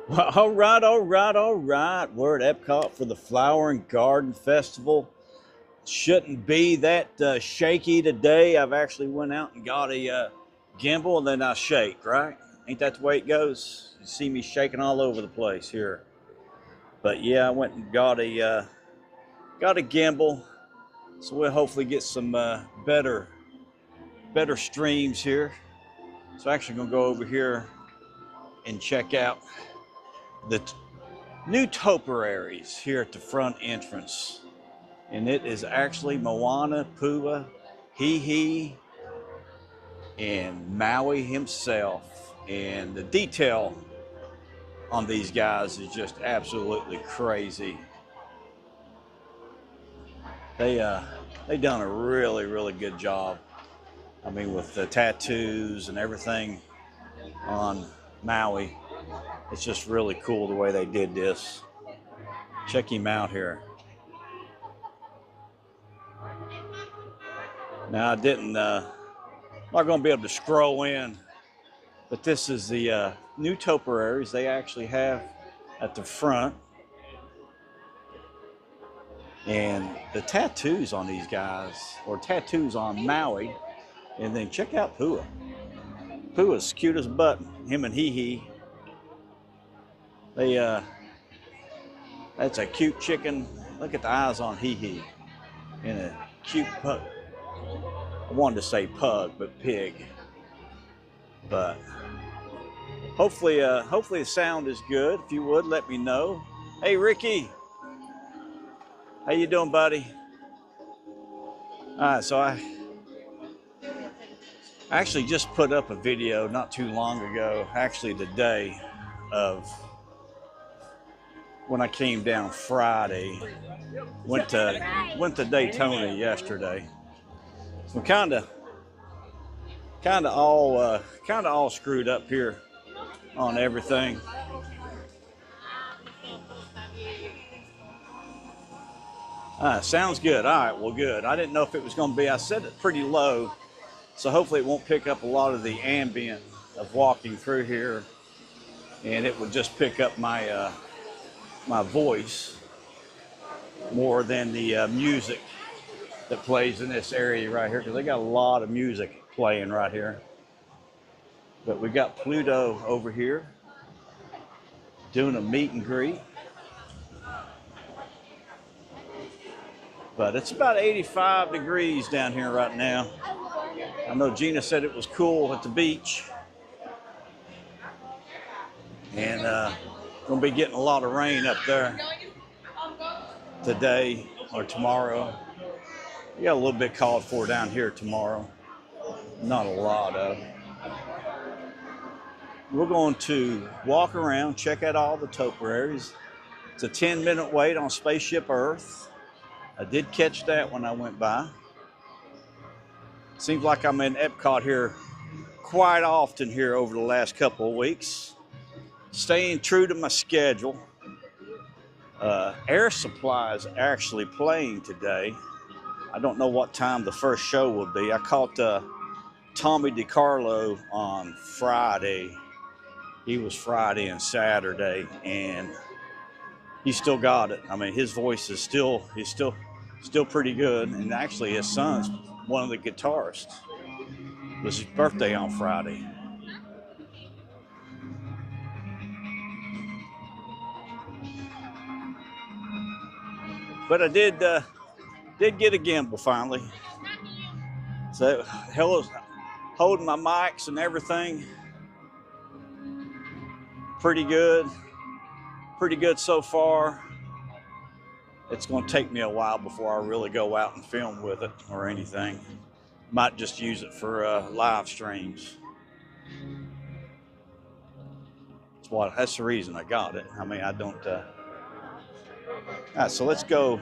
Well, all right, all right, all right. We're at EPCOT for the Flower and Garden Festival. Shouldn't be that shaky today. I've actually went out and got a gimbal and then I shake, right? Ain't that the way it goes? You see me shaking all over the place here. But yeah, I went and got a gimbal, so we'll hopefully get some better streams here. So actually gonna go over here and check out the new topiaries here at the front entrance. And it is actually Moana, Pua, Hihi, and Maui himself. And the detail on these guys is just absolutely crazy. They done a really good job. I mean, with the tattoos and everything on Maui, it's just really cool the way they did this. Check him out here. Now I didn't, not going to be able to scroll in, but this is the new topiaries they actually have at the front. And the tattoos on these guys, or tattoos on Maui, and then check out Pua. Pua's cute as a button, him and Hihi. That's a cute chicken. Look at the eyes on Hihi. And a cute pug. I wanted to say pug, but pig. But hopefully the sound is good. If you would, let me know. Hey, Ricky. How you doing, buddy? All right, so I actually just put up a video not too long ago, actually today, of when I came down Friday. Went to Daytona yesterday. So kind of all screwed up here on everything. Sounds good. All right, well, good. I didn't know if it was going to be. I set it pretty low, so hopefully it won't pick up a lot of the ambient of walking through here, and it would just pick up my my voice more than the music that plays in this area right here, because they got a lot of music playing right here. But we got Pluto over here doing a meet and greet. But it's about 85 degrees down here right now. I know Gina said it was cool at the beach. And gonna be getting a lot of rain up there today or tomorrow. We got a little bit called for down here tomorrow. Not a lot of. We're going to walk around, check out all the topiaries. It's a 10-minute wait on Spaceship Earth. I did catch that when I went by. Seems like I'm in EPCOT here quite often here over the last couple of weeks. Staying true to my schedule. Air Supply is actually playing today. I don't know what time the first show will be. I caught Tommy DiCarlo on Friday. He was Friday and Saturday, and he still got it. I mean, his voice is still pretty good. And actually, his son's one of the guitarists. It was his birthday on Friday. But I did get a gimbal finally. So holding my mics and everything. Pretty good so far. It's going to take me a while before I really go out and film with it or anything. Might just use it for live streams. That's the reason I got it. I mean, I don't. All right, so let's go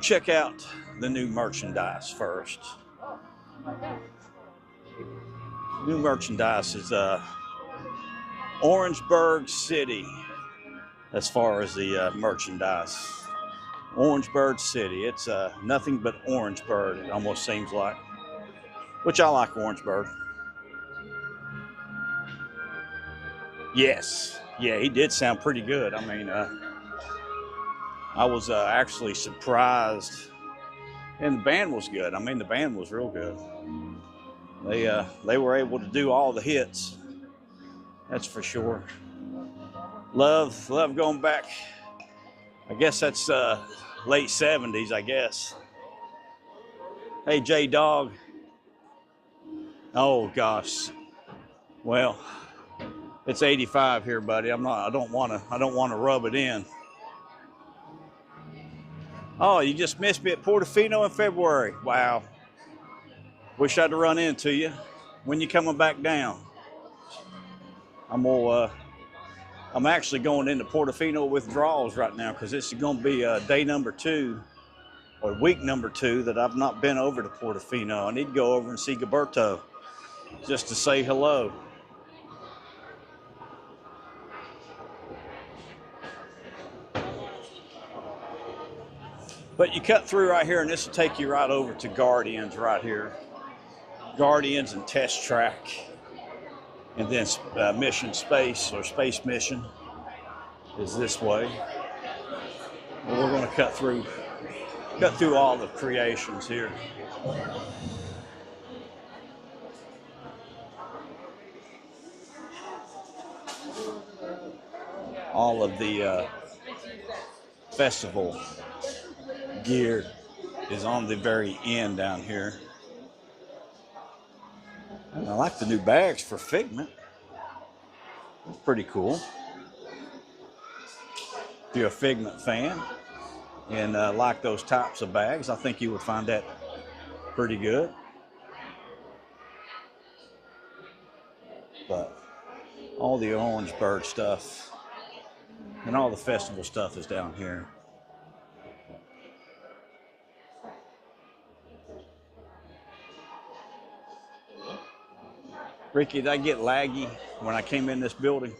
check out the new merchandise first. New merchandise is Orangeburg City as far as the merchandise. Orangeburg City. It's nothing but Orangeburg, it almost seems like. Which I like Orangeburg. Yes. Yeah, he did sound pretty good. I mean, I was actually surprised, and the band was good. I mean, the band was real good. They were able to do all the hits. That's for sure. Love going back. I guess that's late 70s, I guess. Hey, J Dog. Oh gosh. Well, it's 85 here, buddy. I don't want to rub it in. Oh, you just missed me at Portofino in February. Wow. Wish I'd run into you. When you coming back down? I'm actually going into Portofino withdrawals right now because it's going to be day number 2 or week number 2 that I've not been over to Portofino. I need to go over and see Gilberto just to say hello. But you cut through right here, and this will take you right over to Guardians right here. Guardians and Test Track. And then Mission Space, or Space Mission, is this way. And we're going to cut through all the creations here. All of the festival gear is on the very end down here. And I like the new bags for Figment. That's pretty cool. If you're a Figment fan and like those types of bags, I think you would find that pretty good. But all the Orange Bird stuff and all the festival stuff is down here. Ricky, did I get laggy when I came in this building?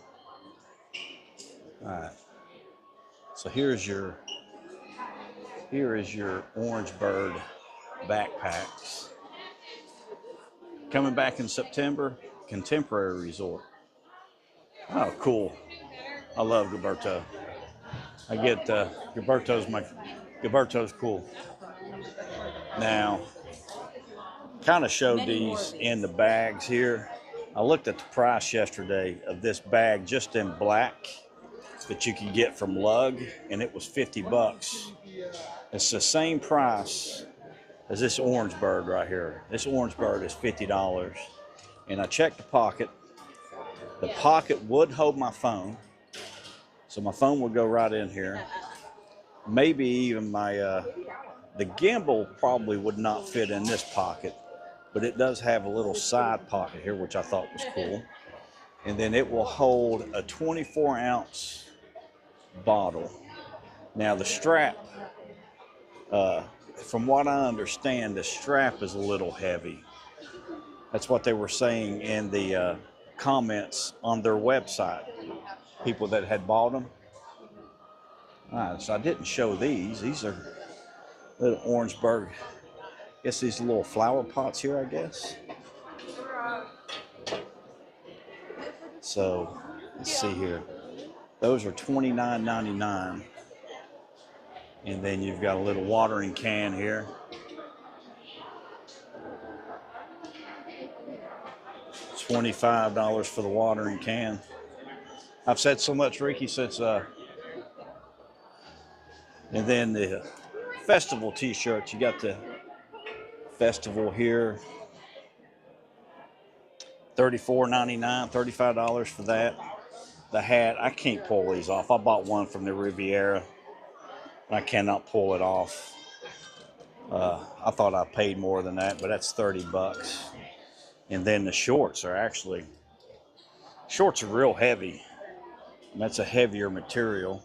All right. So here is your Orange Bird backpacks. Coming back in September, Contemporary Resort. Oh, cool. I love Gilberto. I get Gilberto's cool. Now, kind of showed these in the bags here. I looked at the price yesterday of this bag just in black that you can get from Lug, and it was 50 bucks. It's the same price as this Orange Bird right here. This Orange Bird is $50. And I checked the pocket. The pocket would hold my phone. So my phone would go right in here. Maybe even the gimbal probably would not fit in this pocket. But it does have a little side pocket here, which I thought was cool. And then it will hold a 24-ounce bottle. Now the strap, from what I understand, the strap is a little heavy. That's what they were saying in the comments on their website, people that had bought them. All right, so I didn't show these. These are little Orangeburg. I guess these little flower pots here, I guess. So let's see here. Those are $29.99. And then you've got a little watering can here. $25 for the watering can. I've said so much, Ricky, since and then the festival t-shirts. You got the festival here. $34.99, $35 for that. The hat, I can't pull these off. I bought one from the Riviera. I cannot pull it off. I thought I paid more than that, but that's 30 bucks. And then the shorts are actually, shorts are real heavy. And that's a heavier material.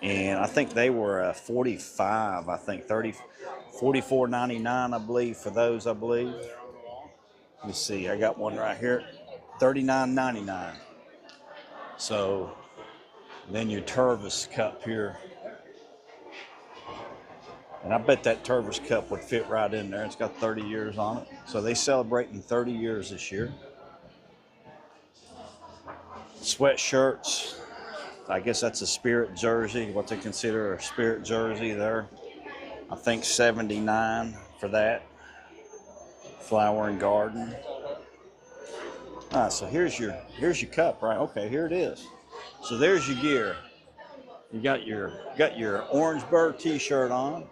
And I think they were 45, I think 44.99, I believe, for those, I believe. Let me see, I got one right here, $39.99. So then your Tervis cup here. And I bet that Tervis cup would fit right in there. It's got 30 years on it. So they celebrating 30 years this year. Sweatshirts. I guess that's a Spirit jersey, what they consider a Spirit jersey there. I think $79 for that. Flower and Garden. All right, so here's your cup, right? Okay, here it is. So there's your gear. You got your Orangeburg t-shirt on.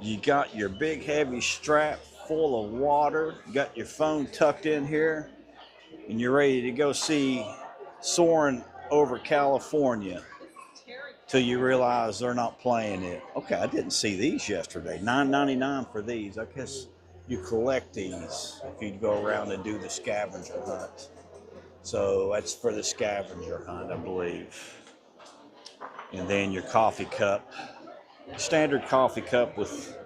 You got your big heavy strap full of water. You got your phone tucked in here, and you're ready to go see Soaring over California till you realize they're not playing it. Okay, I didn't see these yesterday. $9.99 for these. I guess you collect these if you go around and do the scavenger hunt. So that's for the scavenger hunt, I believe. And then your coffee cup, standard coffee cup with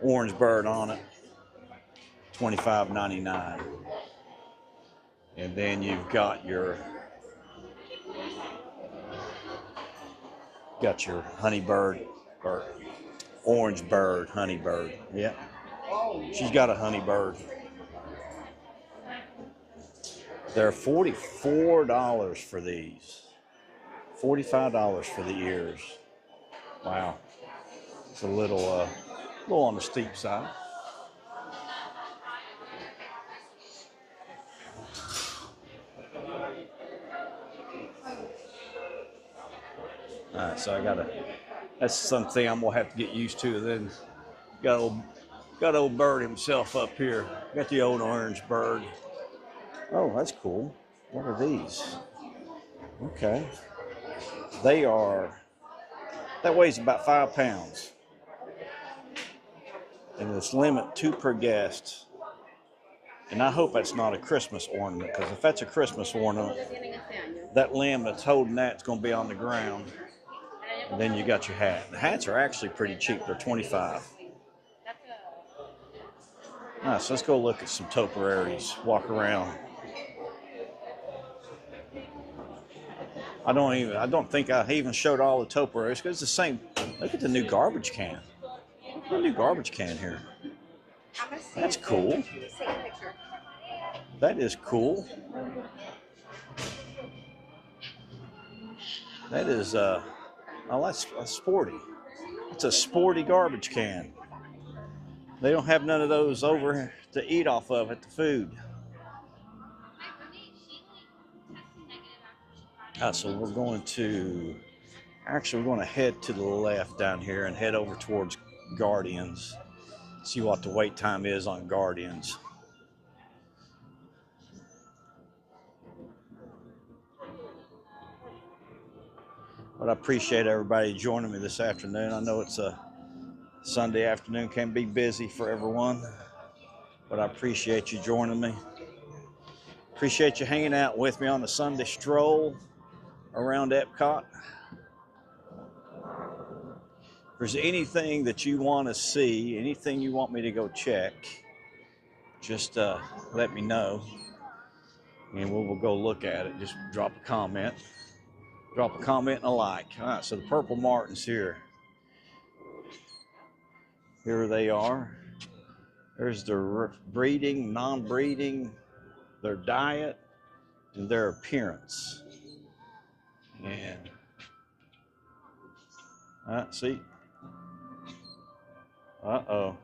Orangeburg on it, $25.99. And then you've got your Honeybird or Orangeburg Honeybird. Yeah, she's got a Honeybird. They're $44 for these. $45 for the ears. Wow, it's a little on the steep side. All right, so that's something I'm gonna have to get used to. Then got old Bird himself up here. Got the old Orangeburg. Oh, that's cool. What are these? Okay. That weighs about 5 pounds. And it's limit 2 per guest. And I hope that's not a Christmas ornament, because if that's a Christmas ornament, that limb that's holding that's going to be on the ground. And then you got your hat. The hats are actually pretty cheap. They're $25. All right, so let's go look at some topiaries. Walk around. I don't think I even showed all the topiaries because it's the same. Look at the new garbage can. Look at the new garbage can here. That's cool. That is cool. That is oh, that's sporty. It's a sporty garbage can. They don't have none of those over to eat off of at the food. So we're going to head to the left down here and head over towards Guardians. See what the wait time is on Guardians. But I appreciate everybody joining me this afternoon. I know it's a Sunday afternoon, can be busy for everyone, but I appreciate you joining me. Appreciate you hanging out with me on the Sunday stroll around EPCOT. If there's anything that you want to see, anything you want me to go check, just let me know, and we'll go look at it. Just drop a comment and a like. All right, so the purple martins here. Here they are. There's their breeding, non-breeding, their diet, and their appearance. And see. Uh-oh.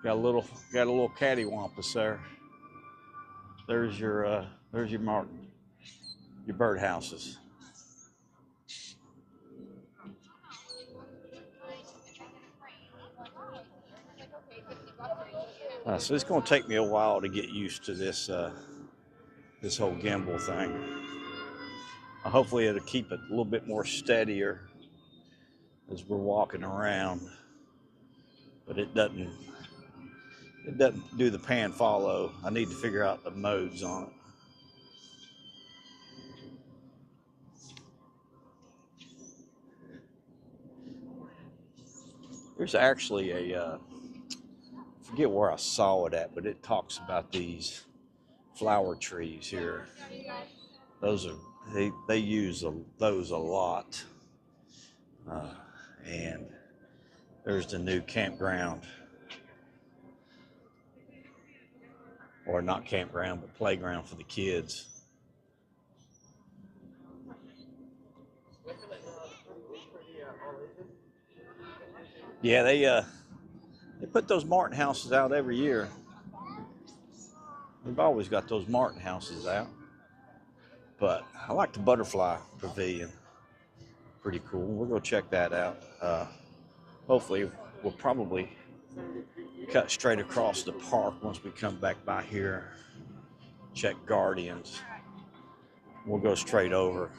Got a little cattywampus there. There's your martin, your birdhouses. So it's going to take me a while to get used to this this whole gimbal thing. Hopefully it'll keep it a little bit more steadier as we're walking around, but it doesn't do the pan follow. I need to figure out the modes on it. There's actually I forget where I saw it at, but it talks about these flower trees here. Those are they use those a lot. And there's the new campground. or not campground, but playground for the kids. Yeah, they put those Martin houses out every year. We've always got those Martin houses out. But I like the butterfly pavilion. Pretty cool. We'll go check that out. Hopefully, we'll probably cut straight across the park once we come back by here. Check Guardians. We'll go straight over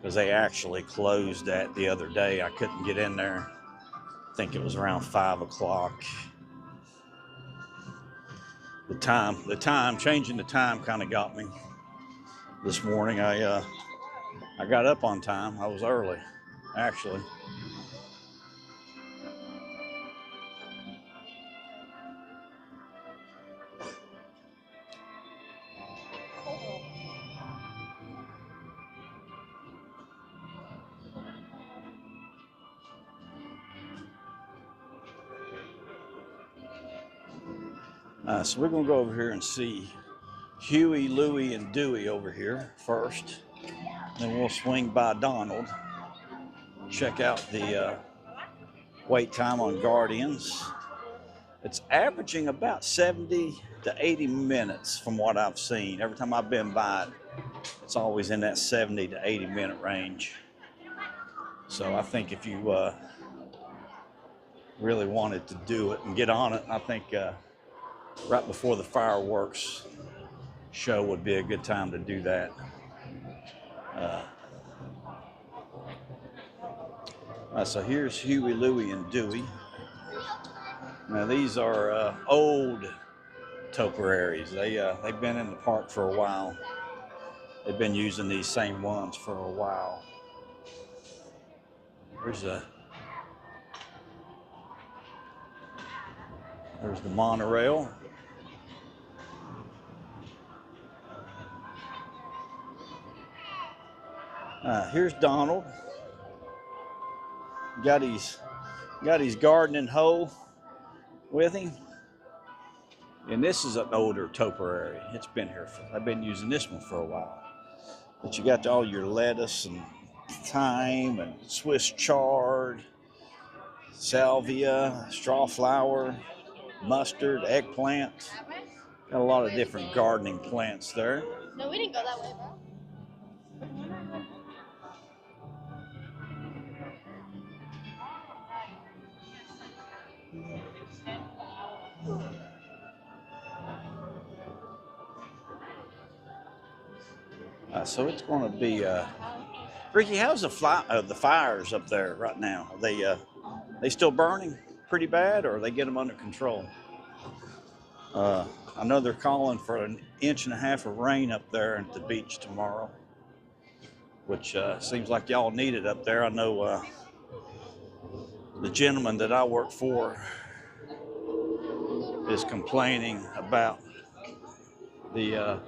because they actually closed that the other day. I couldn't get in there. I think it was around 5 o'clock. Changing the time kind of got me this morning. I got up on time. I was early, actually. So we're going to go over here and see Huey, Louie, and Dewey over here first. Then we'll swing by Donald, check out the wait time on Guardians. It's averaging about 70 to 80 minutes from what I've seen. Every time I've been by it, it's always in that 70 to 80 minute range. So I think if you really wanted to do it and get on it, I think right before the fireworks show would be a good time to do that. So here's Huey, Louie, and Dewey. Now these are old topiaries. They've been in the park for a while. They've been using these same ones for a while. There's the monorail. Here's Donald. Got his gardening hoe with him. And this is an older topiary. It's been here I've been using this one for a while. But you got all your lettuce and thyme and Swiss chard, salvia, straw flower, mustard, eggplant. Got a lot of different gardening plants there. No, we didn't go that way, bro. So it's going to be Ricky. How's the fires up there right now? Are they still burning pretty bad, or they get them under control? I know they're calling for 1.5 inches of rain up there at the beach tomorrow, which seems like y'all need it up there. I know the gentleman that I work for is complaining about the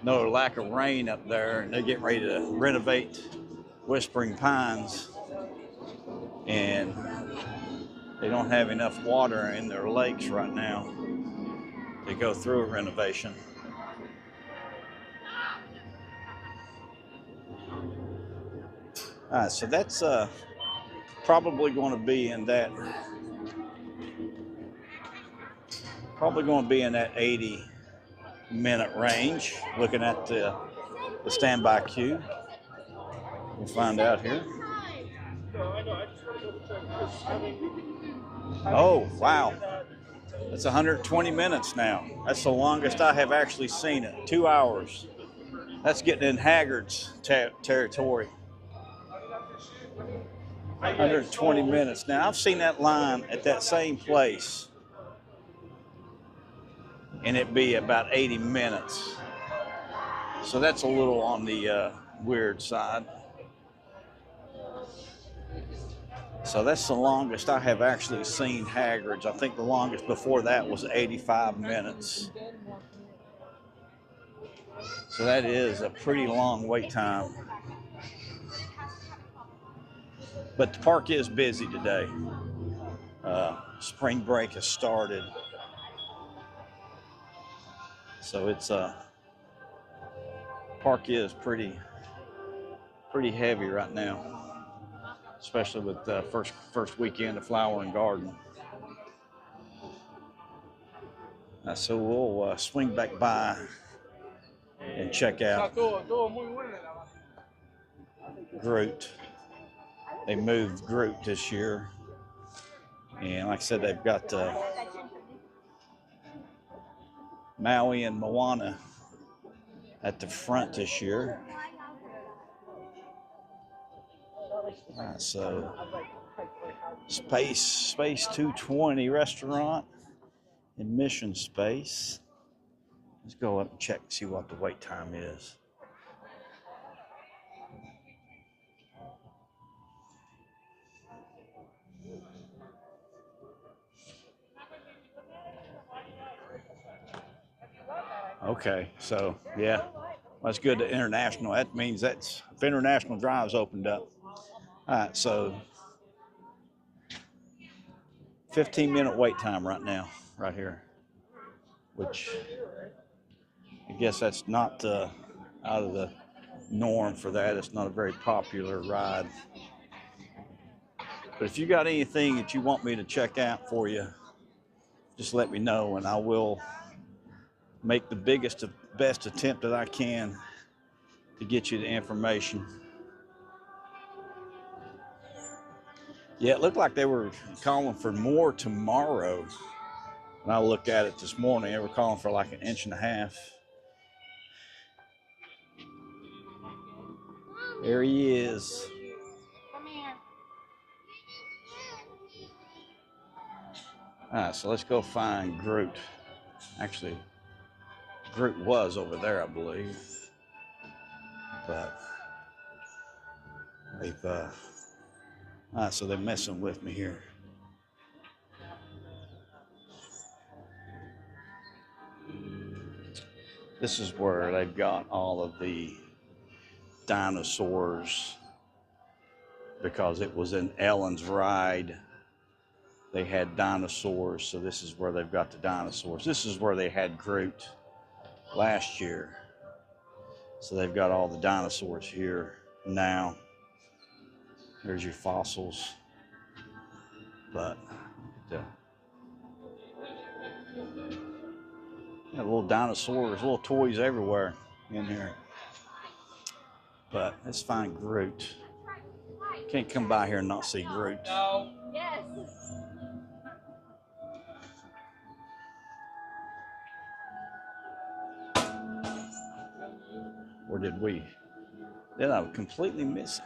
no lack of rain up there, and they're getting ready to renovate Whispering Pines, and they don't have enough water in their lakes right now to go through a renovation. So that's probably going to be in that 80-minute range, looking at the standby queue. We'll find out here. Oh, wow. That's 120 minutes now. That's the longest I have actually seen it. 2 hours. That's getting in Haggard's territory. 120 minutes. Now, I've seen that line at that same place, and it'd be about 80 minutes. So that's a little on the weird side. So that's the longest I have actually seen Haggard's. I think the longest before that was 85 minutes. So that is a pretty long wait time. But the park is busy today. Spring break has started. So it's park is pretty heavy right now, especially with the first weekend of Flower and Garden. So we'll swing back by and check out Groot. They moved Groot this year, and like I said, they've got Maui and Moana at the front this year. So Space 220 restaurant and Mission Space. Let's go up and check and see what the wait time is. Okay, so yeah, that's good to international. That means that's if international drives opened up. All right, so 15-minute wait time right now, right here, which I guess that's not out of the norm for that. It's not a very popular ride. But if you got anything that you want me to check out for you, just let me know, and I will make the best attempt that I can to get you the information. Yeah, it looked like they were calling for more tomorrow. When I looked at it this morning, they were calling for like 1.5 inches. There he is. Come here. All right, so let's go find Groot. Actually, Groot was over there, I believe. But they've, all right, so they're messing with me here. This is where they've got all of the dinosaurs, because it was in Ellen's ride. They had dinosaurs, so this is where they've got the dinosaurs. This is where they had Groot last year. So they've got all the dinosaurs here now. There's your fossils. But little dinosaurs, little toys everywhere in here. But let's find Groot. Can't come by here and not see Groot. No. Yes. Or did we? Then I was completely missing.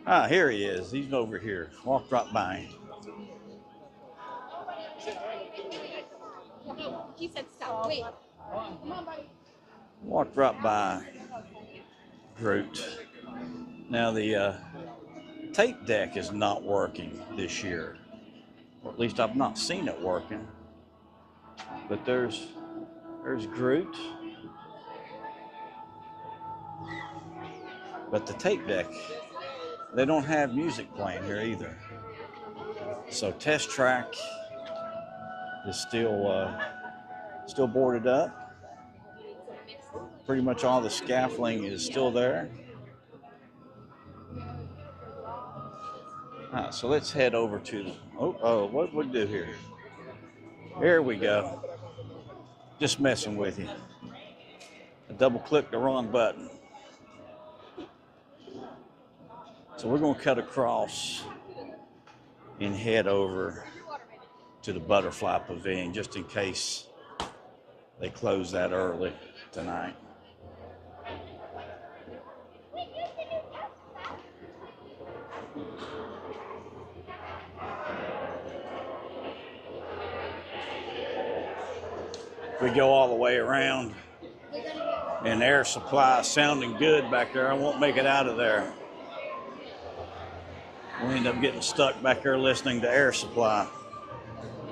Ah, here he is. He's over here. Walked right by him. He said stop. Wait. Come on, buddy. Walked right by Groot. Now the tape deck is not working this year. Or at least I've not seen it working. But there's Groot. But the tape deck, they don't have music playing here either. So Test Track is still boarded up. Pretty much all the scaffolding is still there. All right, so let's head over to the, what we do here? Here we go. Just messing with you. I double-clicked the wrong button. So we're going to cut across and head over to the Butterfly Pavilion just in case they close that early tonight. We go all the way around, and air supply is sounding good back there. I won't make it out of there. We'll end up getting stuck back there listening to Air Supply,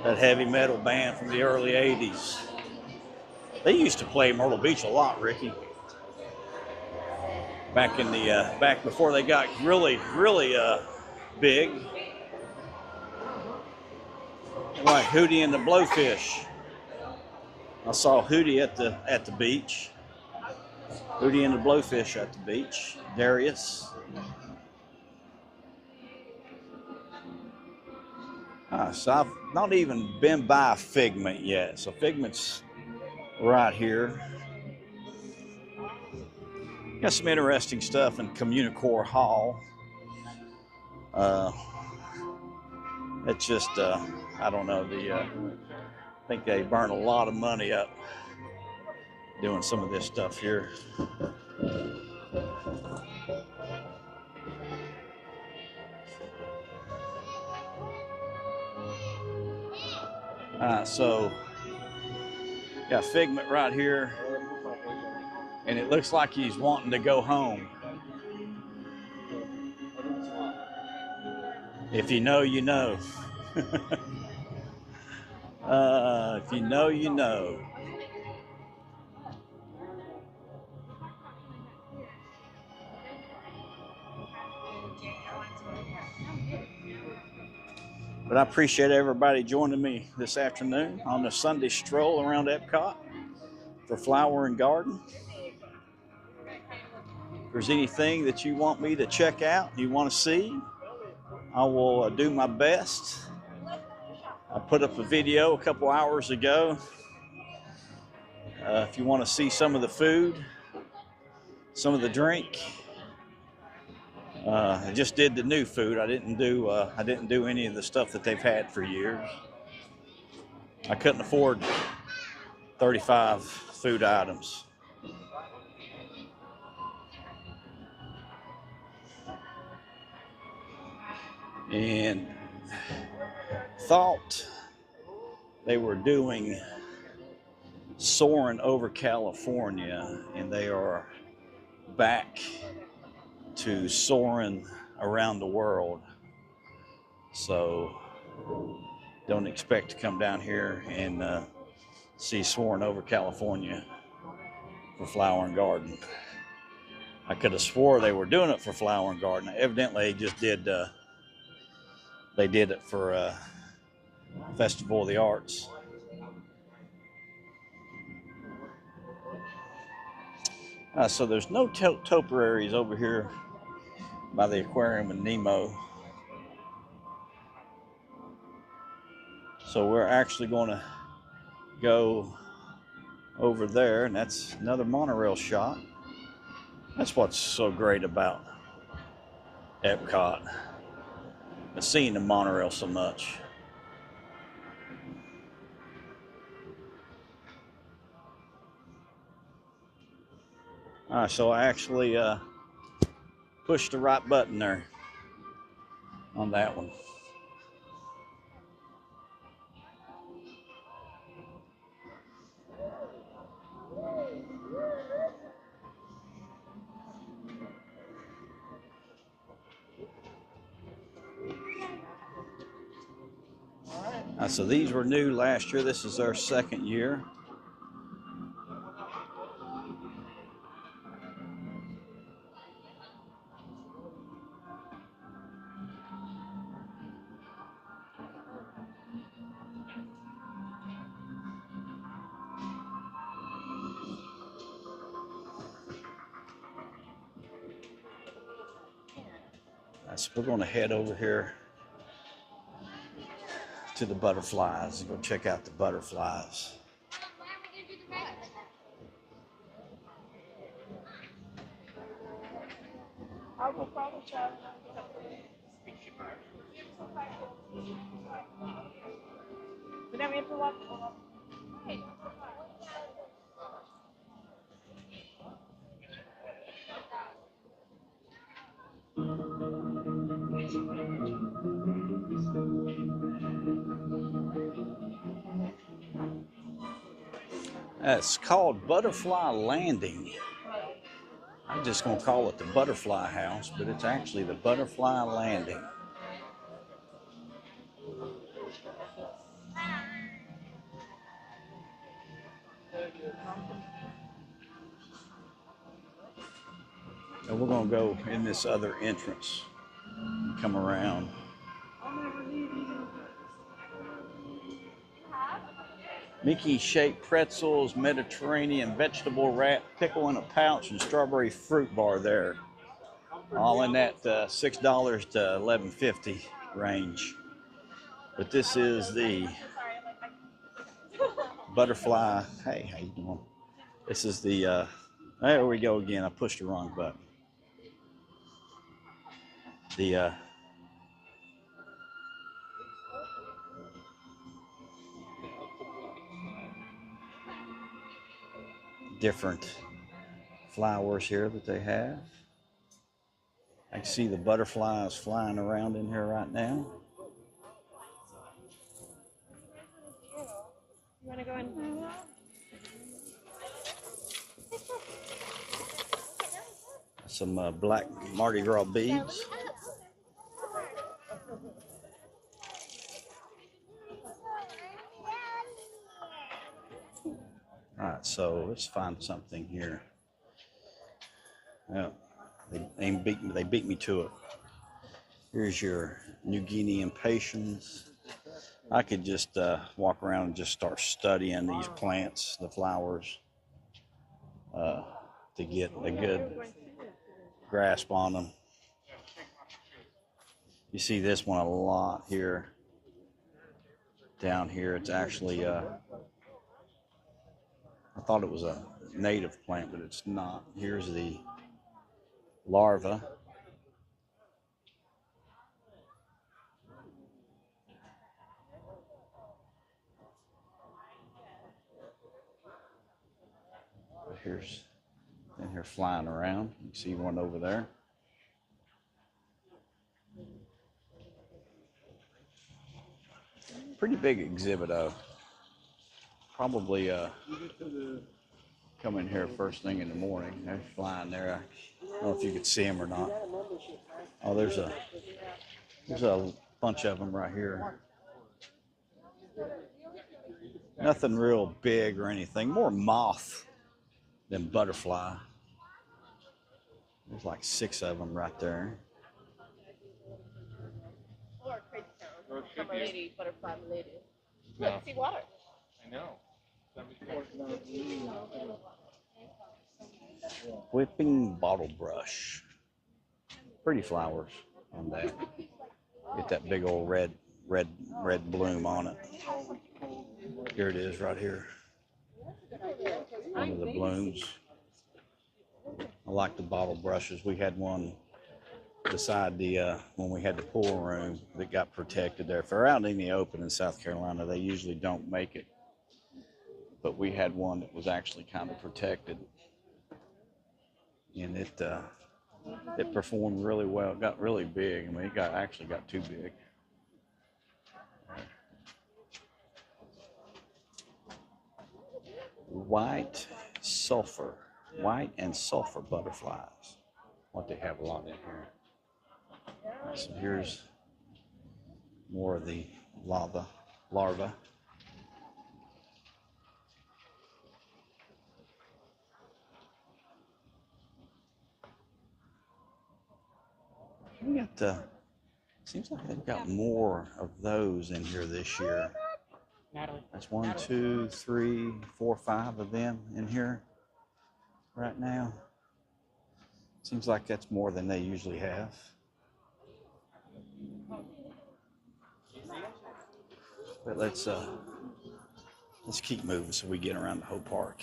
that heavy metal band from the early 80s. They used to play Myrtle Beach a lot, Ricky. Back in the back before they got really big. Like Hootie and the Blowfish. I saw Hootie at the beach. Hootie and the Blowfish at the beach. Darius. So I've not even been by Figment yet. So Figment's right here. Got some interesting stuff in Communicore Hall. It's just, I don't know, I think they burn a lot of money up doing some of this stuff here. So got Figment right here, and it looks like he's wanting to go home. If you know, you know. If you know, you know. But I appreciate everybody joining me this afternoon on the Sunday stroll around Epcot for Flower and Garden. If there's anything that you want me to check out, you want to see, I will do my best. I put up a video a couple hours ago. If you want to see some of the food, some of the drink, I just did the new food. I didn't do any of the stuff that they've had for years. I couldn't afford 35 food items. And thought they were doing Soaring Over California, and they are back to soaring around the world. So don't expect to come down here and see Soaring Over California for Flower and Garden. I could have swore they were doing it for Flower and Garden. Evidently, they just did. They did it for Festival of the Arts. So there's no topiaries over here by the aquarium in Nemo. So we're actually going to go over there, and that's another monorail shot. That's what's so great about Epcot. I've seen the monorail so much. So I actually pushed the right button there on that one. So these were new last year. This is our second year. So we're going to head over here to the butterflies and go check out the butterflies. It's called Butterfly Landing. I'm just going to call it the Butterfly House, but it's actually the Butterfly Landing. And we're gonna go in this other entrance and come around. Mickey-shaped pretzels, Mediterranean vegetable wrap, pickle in a pouch, and strawberry fruit bar there. All in that $6 to $11.50 range. But this is the butterfly. Hey, how you doing? This is the, there we go again. I pushed the wrong button. The different flowers here that they have. I can see the butterflies flying around in here right now. You want to go in? Some black Mardi Gras beads. All right, so let's find something here. Yeah, they beat me to it. Here's your New Guinean patience. I could just walk around and just start studying these plants, the flowers, to get a good grasp on them. You see this one a lot here. Down here, it's actually, I thought it was a native plant, but it's not. Here's the larva. Here's in here flying around. You can see one over there. Pretty big exhibit though. Probably come in here first thing in the morning. They're flying there. I don't know if you could see them or not. Oh, there's a bunch of them right here. Nothing real big or anything. More moth than butterfly. There's like 6 of them right there. Or crazy town. From a lady, butterfly lady. Let's see water. I know. Whipping bottle brush. Pretty flowers on that. Get that big old red bloom on it. Here it is right here. One of the blooms. I like the bottle brushes. We had one beside the when we had the pool room that got protected there. If they're out in the open in South Carolina, they usually don't make it. But we had one that was actually kind of protected, and it performed really well. It got really big. I mean, it actually got too big. White and sulfur butterflies. What they have a lot in here. So here's more of the larva. We got seems like they've got more of those in here this year. That's 1, 2, 3, 4, 5 of them in here right now. Seems like that's more than they usually have. But let's keep moving so we get around the whole park.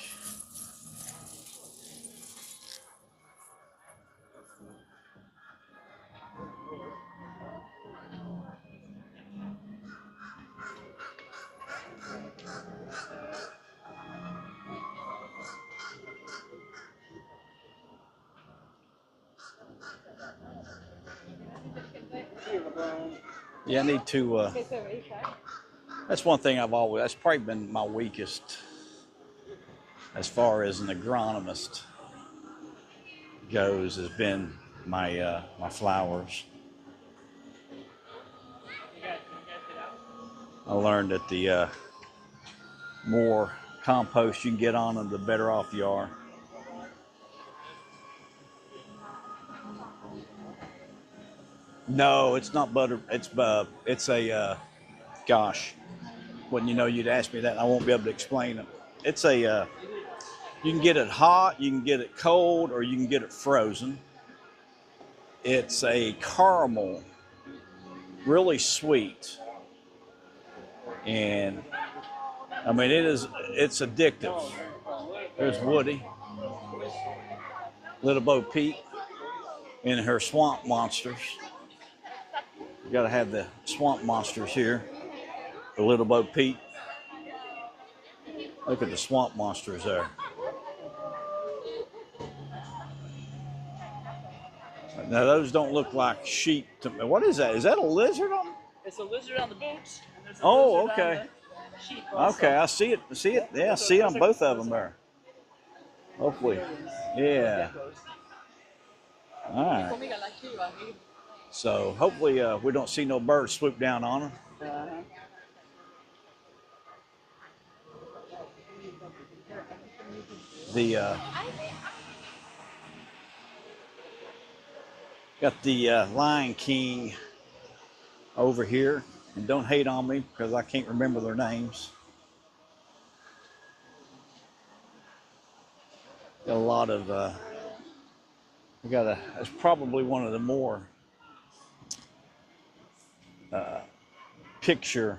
Yeah, I need to, that's one thing that's probably been my weakest as far as an agronomist goes, has been my flowers. I learned that the more compost you can get on them, the better off you are. No, it's not butter. It's a gosh. Wouldn't you know you'd ask me that? I won't be able to explain it. It's a you can get it hot, you can get it cold, or you can get it frozen. It's a caramel, really sweet, and I mean it's addictive. There's Woody, Little Bo Peep, and her swamp monsters. You got to have the swamp monsters here. The Little Bo Peep. Look at the swamp monsters there. Now those don't look like sheep to me. What is that? Is that a lizard on? It's a lizard on the boots. And there's a oh, lizard okay. on the sheep also. Okay, I see it. See it? Yeah, I see on both of them there. Hopefully. Yeah. All right. So hopefully we don't see no birds swoop down on them. The got the Lion King over here, and don't hate on me because I can't remember their names. Got a lot of it's probably one of the more picture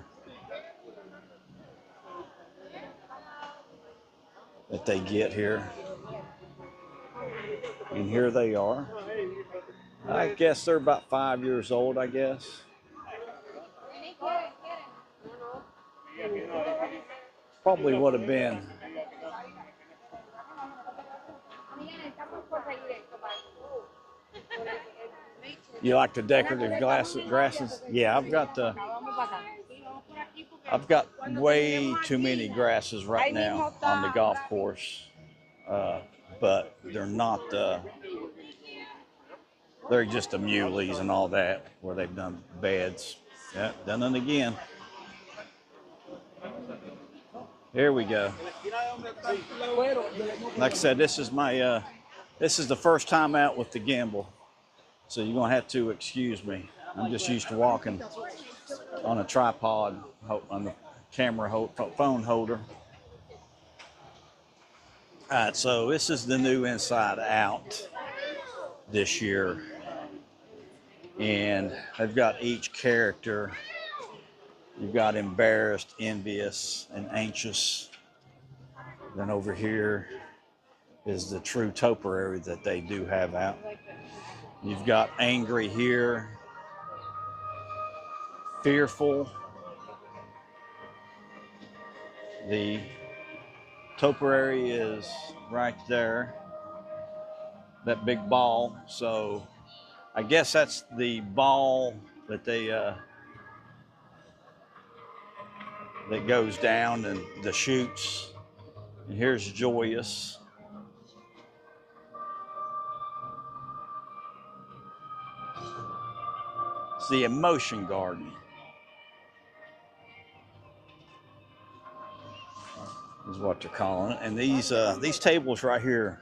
that they get here. And here they are. I guess they're about 5 years old, I guess. Probably would have been. You like the decorative grasses? Yeah, I've got way too many grasses right now on the golf course, but they're not. They're just the muleys and all that, where they've done beds. Yeah, done it again. Here we go. Like I said, this is my this is the first time out with the gimbal, so you're gonna have to excuse me. I'm just used to walking on a tripod, on the phone holder. All right, so this is the new Inside Out this year, and I've got each character. You've got embarrassed, envious, and anxious. Then over here is the true topiary that they do have out. You've got angry here, fearful. The topiary is right there, that big ball. So I guess that's the ball that they that goes down and the chutes. And here's joyous. It's the emotion garden. Is what they're calling it. And these tables right here,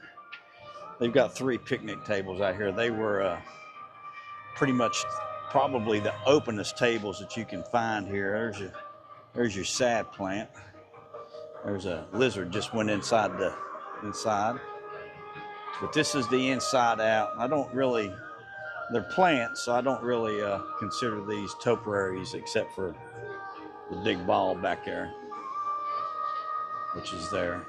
they've got 3 picnic tables out here. They were pretty much probably the openest tables that you can find here. There's your sad plant. There's a lizard just went inside. But this is the inside out. They're plants, so I don't really consider these topiaries except for the big ball back there, which is there.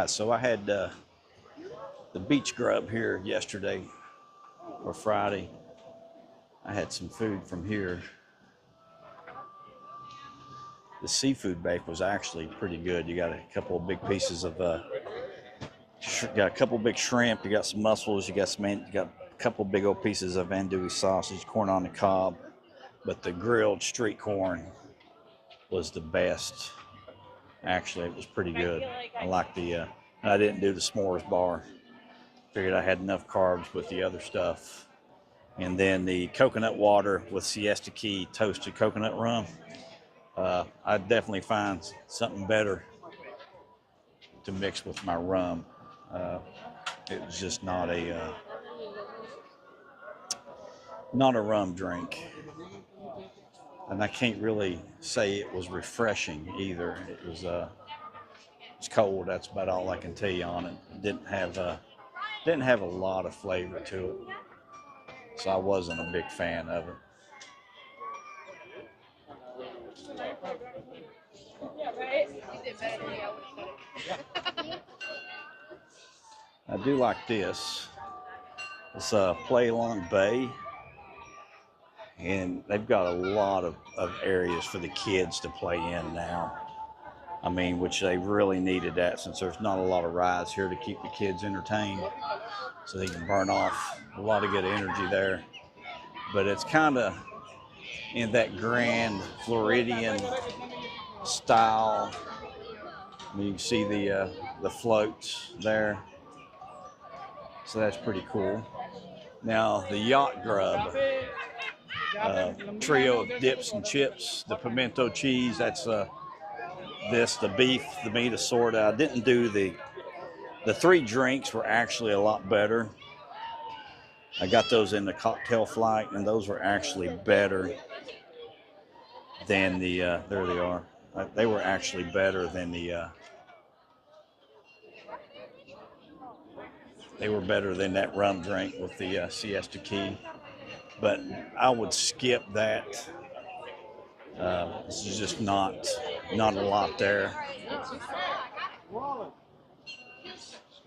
So I had the beach grub here yesterday or Friday. I had some food from here. The seafood bake was actually pretty good. You got a couple of big pieces of got a couple big shrimp. You got some mussels. You got a couple big old pieces of andouille sausage, corn on the cob. But the grilled street corn was the best. Actually, it was pretty good. I like the, I didn't do the s'mores bar. Figured I had enough carbs with the other stuff. And then the coconut water with Siesta Key toasted coconut rum. I'd definitely find something better to mix with my rum. It was just not a rum drink. And I can't really say it was refreshing either. It was it's cold. That's about all I can tell you on it. It didn't have a lot of flavor to it, so I wasn't a big fan of it. I do like this. It's Play Along Bay, and they've got a lot of areas for the kids to play in now. I mean, which they really needed that, since there's not a lot of rides here to keep the kids entertained, so they can burn off a lot of good energy there. But it's kind of in that grand Floridian style. I mean, you can see the floats there, so that's pretty cool. Now the Yacht Grub trio of dips and chips, the pimento cheese, that's the beef, the meat assorted. I didn't do the 3 drinks were actually a lot better. I got those in the cocktail flight, and those were actually better than the there they are. They were actually better than they were better than that rum drink with the Siesta Key. But I would skip that. This is just not a lot there.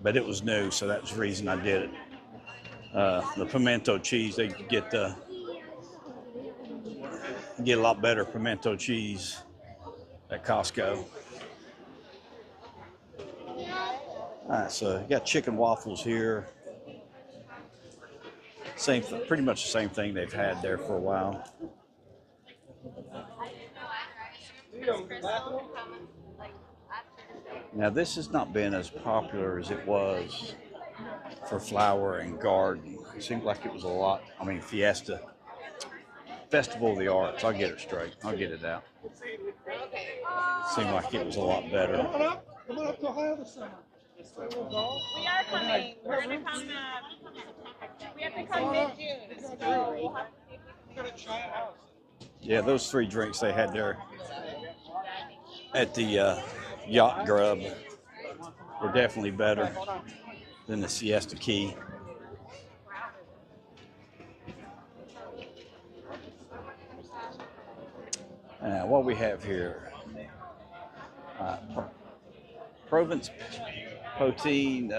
But it was new, so that was the reason I did it. The pimento cheese, they get a lot better pimento cheese at Costco. All right, so you got chicken waffles here. Pretty much the same thing they've had there for a while. Now this has not been as popular as it was for Flower and Garden. It seemed like it was a lot. I mean, Fiesta, Festival of the Arts. I'll get it straight. I'll get it out. Seemed like it was a lot better. Come on up to Ohio this summer. We are coming. We're gonna come. We have to come mid-June. So yeah, those 3 drinks they had there at the Yacht Grub were definitely better than the Siesta Key. What we have here, Provence poutine,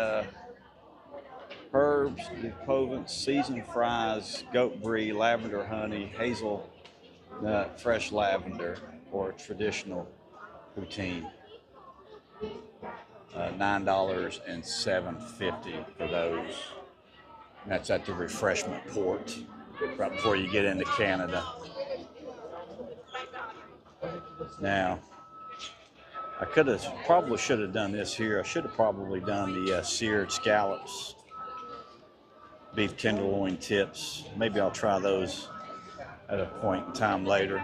herbs, Provence, seasoned fries, goat brie, lavender honey, hazelnut, fresh lavender, or traditional poutine. $9 and $7.50 for those. And that's at the refreshment port right before you get into Canada. Now, I probably should have done this here. I should have probably done the seared scallops, beef tenderloin tips. Maybe I'll try those at a point in time later.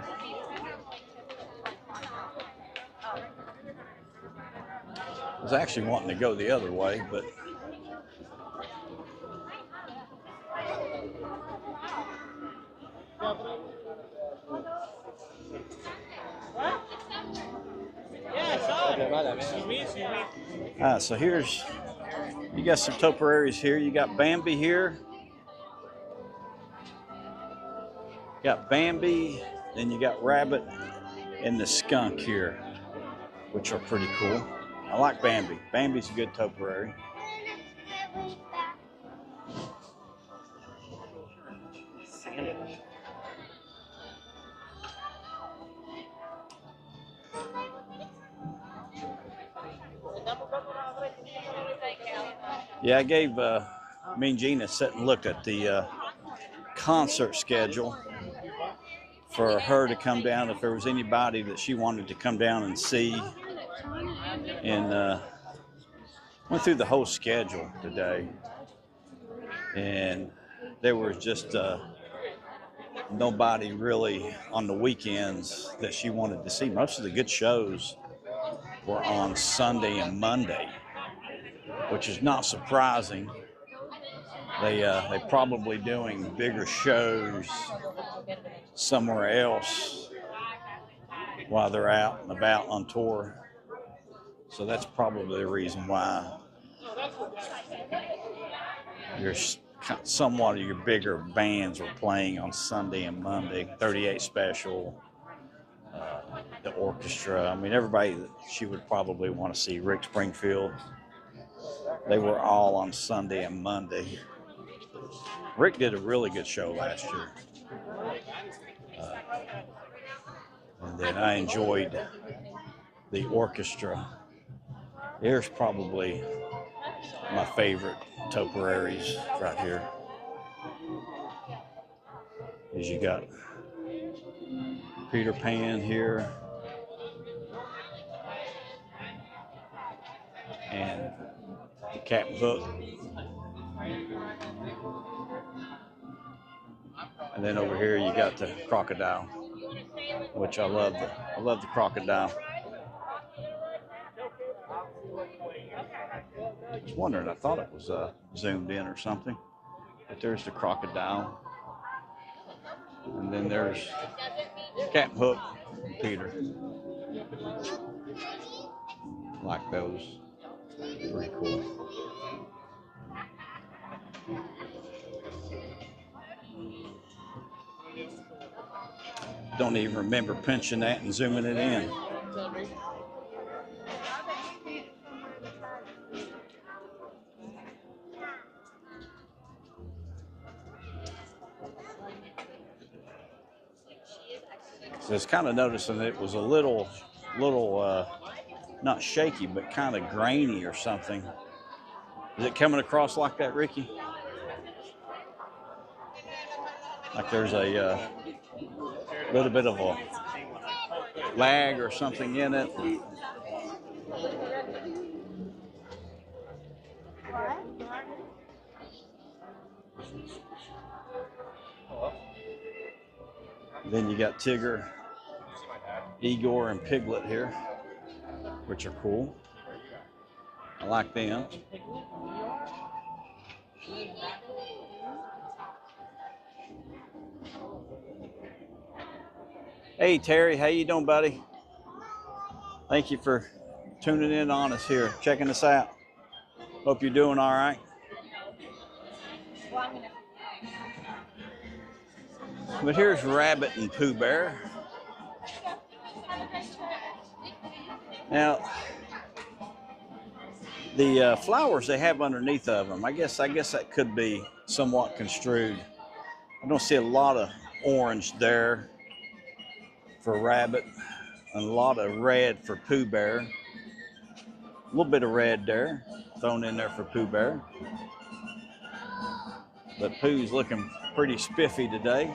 I was actually wanting to go the other way, but so here's, you got some topiaries here. You got Bambi here. You got Bambi, then you got Rabbit and the skunk here, which are pretty cool. I like Bambi. Bambi's a good topiary. Yeah, I gave me and Gina sat and looked at the concert schedule for her to come down if there was anybody that she wanted to come down and see. And went through the whole schedule today, and there was just nobody really on the weekends that she wanted to see. Most of the good shows were on Sunday and Monday, which is not surprising. They probably doing bigger shows somewhere else while they're out and about on tour. So that's probably the reason why somewhat of your bigger bands were playing on Sunday and Monday. 38 Special, the orchestra. I mean, everybody that she would probably want to see, Rick Springfield, they were all on Sunday and Monday. Rick did a really good show last year. And then I enjoyed the orchestra. Here's probably my favorite Topiaries right here. Is you got Peter Pan here, and the Captain Hook, and then over here you got the crocodile, which I love the crocodile. I was wondering, I thought it was zoomed in or something, but there's the crocodile, and then there's Captain Hook and Peter. Like those, pretty cool. Don't even remember pinching that and zooming it in. So it's kind of noticing that it was a little, not shaky, but kind of grainy or something. Is it coming across like that, Ricky? Like there's a little bit of a lag or something in it. Then you got Tigger, Igor, and Piglet here, which are cool. I like them. Hey Terry, how you doing, buddy? Thank you for tuning in on us here, checking us out. Hope you're doing all right. But here's Rabbit and Pooh Bear. Now, the flowers they have underneath of them, I guess that could be somewhat construed. I don't see a lot of orange there for Rabbit, and a lot of red for Pooh Bear. A little bit of red there, thrown in there for Pooh Bear. But Pooh's looking pretty spiffy today.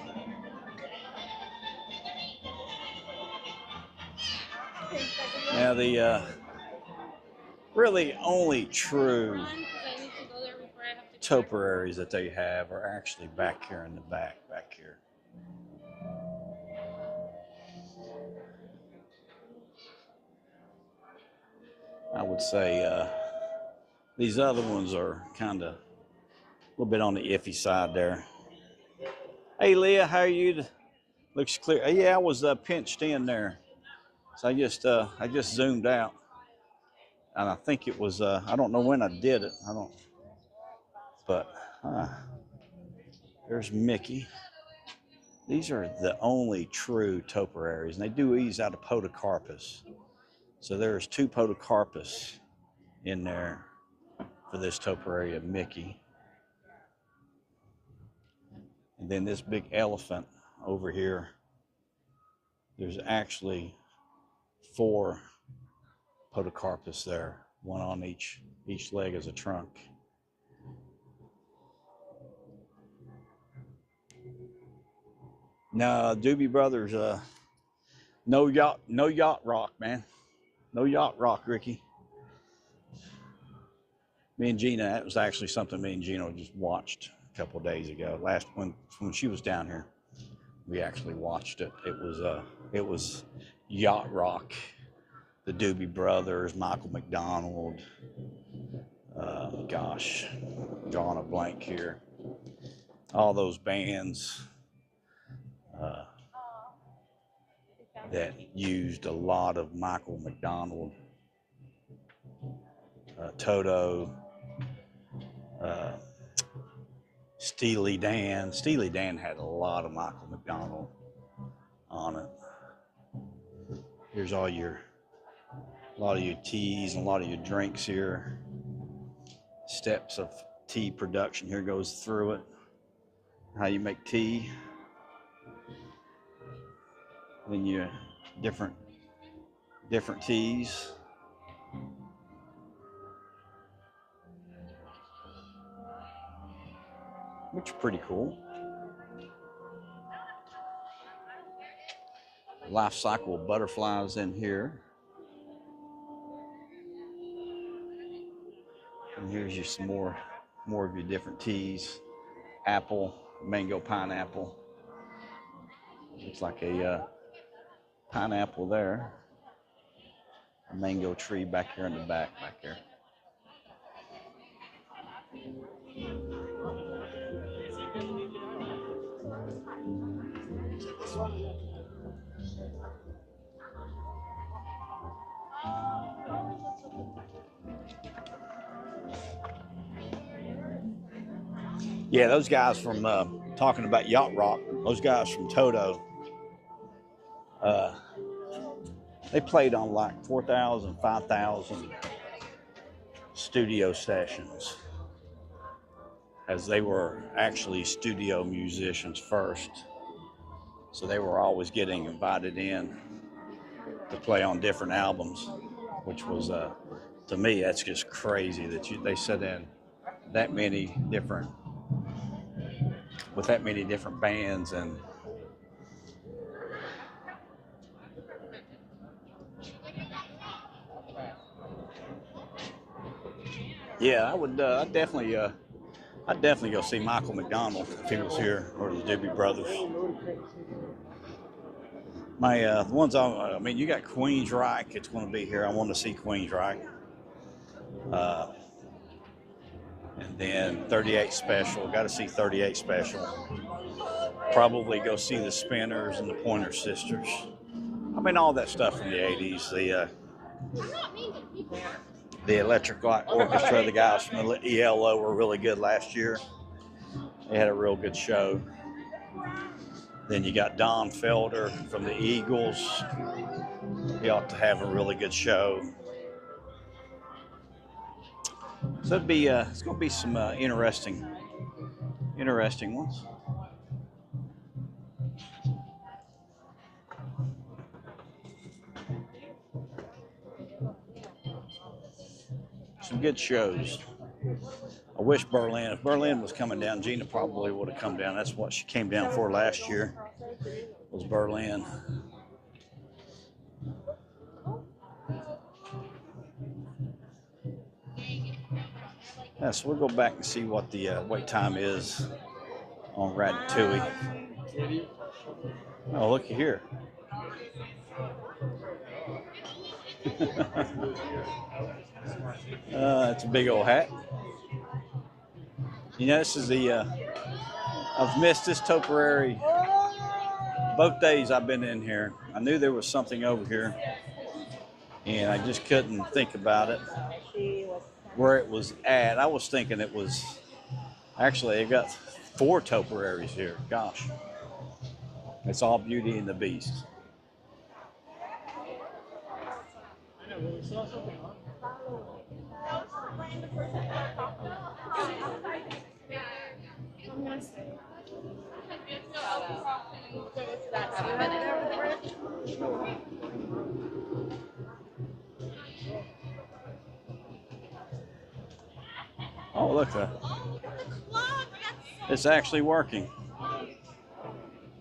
Now the really only true topiaries that they have are actually back here in the back here. I would say these other ones are kind of a little bit on the iffy side there. Hey Leah, how are you? Looks clear. Yeah, I was pinched in there, so I just zoomed out, and I think it was I don't know when I did it. But there's Mickey. These are the only true topiaries, and they do these out of podocarpus. So there's 2 podocarpus in there for this topiary of Mickey. And then this big elephant over here, there's actually 4 podocarpus there, 1 on each leg as a trunk. No, Doobie Brothers, no yacht rock, man. No yacht rock, Ricky. Me and Gina, that was actually something me and Gina just watched a couple of days ago. When she was down here, we actually watched it. It was yacht rock. The Doobie Brothers, Michael McDonald. Gosh, drawing a blank here. All those bands that used a lot of Michael McDonald, Toto, Steely Dan. Steely Dan had a lot of Michael McDonald on it. Here's a lot of your teas and a lot of your drinks here. Steps of tea production here goes through it. How you make tea. Then your different teas. Which are pretty cool. Life cycle of butterflies in here. And here's your some more of your different teas. Apple, mango, pineapple. Looks like a pineapple there. A mango tree back here in the back there. Yeah, those guys from talking about yacht rock, those guys from Toto, they played on like 4,000, 5,000 studio sessions, as they were actually studio musicians first. So they were always getting invited in to play on different albums, which was, to me, that's just crazy that they sit in that many different, with that many different bands. And yeah, I'd definitely go see Michael McDonald if he was here, or the Doobie Brothers. The ones I mean, you got Queensryche. It's going to be here. I want to see Queensryche. And then 38 Special. Got to see 38 Special. Probably go see the Spinners and the Pointer Sisters. I mean, all that stuff from the 80s. The Electric Light Orchestra, the guys from the ELO were really good last year. They had a real good show. Then you got Don Felder from the Eagles. He ought to have a really good show. So it's going to be some interesting ones. Some good shows. I wish if Berlin was coming down, Gina probably would have come down. That's what she came down for last year, was Berlin. Yeah, so we'll go back and see what the wait time is on Ratatouille. Oh, looky here. It's a big old hat. You know, this is I've missed this topiary both days I've been in here. I knew there was something over here, and I just couldn't think about it, where it was at. I was thinking it was, actually, they got 4 topiaries here. Gosh. It's all Beauty and the Beast. Oh, look, it's actually working.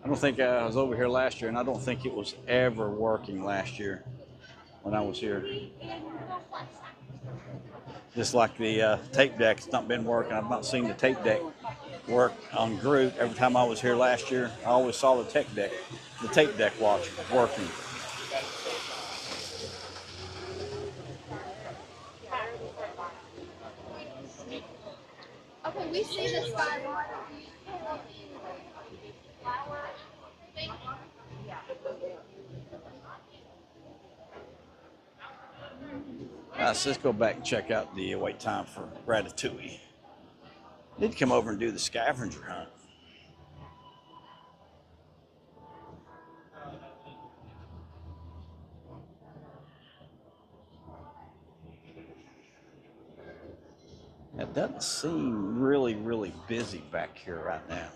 I don't think I was over here last year, and I don't think it was ever working last year when I was here. Just like the tape deck, it's not been working. I've not seen the tape deck work on Groot. Every time I was here last year, I always saw the tape deck working. Okay, we see the slide. So let's go back and check out the wait time for Ratatouille. Need to come over and do the scavenger hunt. It doesn't seem really, really busy back here right now.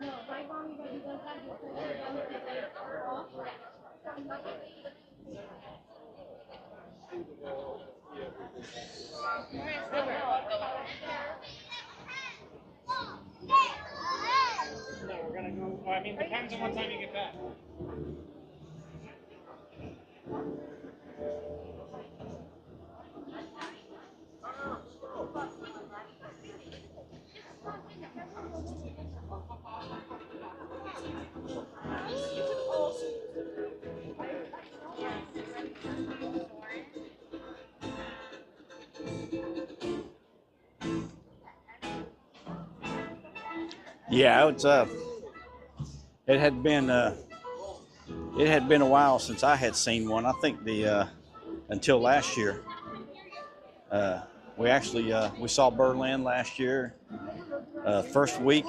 No, we're gonna go. Well, I mean, depends on what time you get back. Yeah, it had been a while since I had seen one. I think until last year. We actually we saw Berlin last year. The first week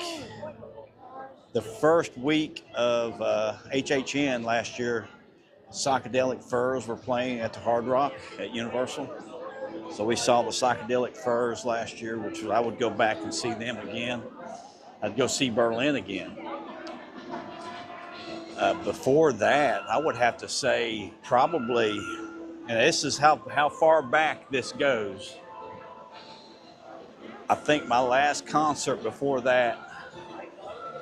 of HHN last year, Psychedelic Furs were playing at the Hard Rock at Universal. So we saw the Psychedelic Furs last year, which I would go back and see them again. I'd go see Berlin again. Before that, I would have to say probably, and this is how far back this goes. I think my last concert before that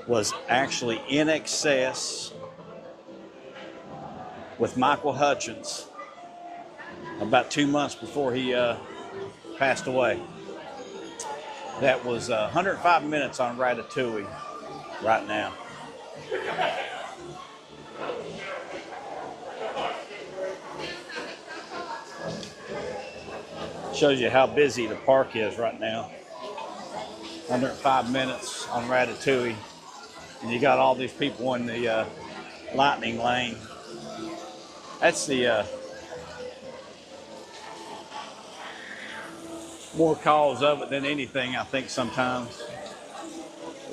was actually In Excess with Michael Hutchins about 2 months before he passed away. That was 105 minutes on Ratatouille right now. Shows you how busy the park is right now. 105 minutes on Ratatouille. And you got all these people in the lightning lane. That's the more cause of it than anything, I think sometimes,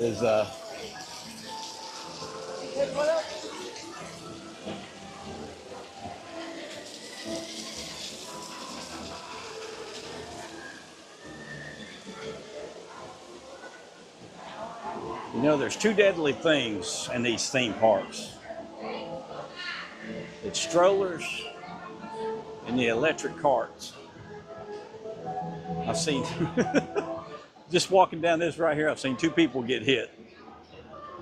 is you know, there's two deadly things in these theme parks. It's strollers and the electric carts. I've seen, just walking down this right here, I've seen 2 people get hit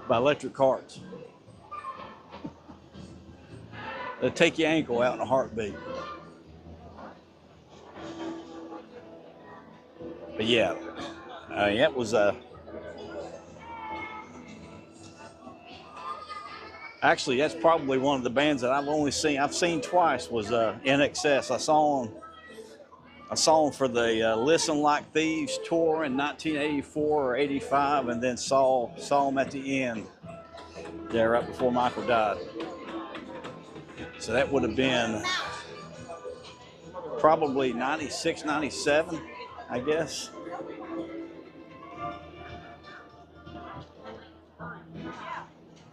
by electric carts. They'll take your ankle out in a heartbeat. But yeah, it was actually, that's probably one of the bands that I've seen twice was In Excess. I saw them for the Listen Like Thieves tour in 1984 or 85, and then saw them at the end there right before Michael died. So that would have been probably 96, 97, I guess.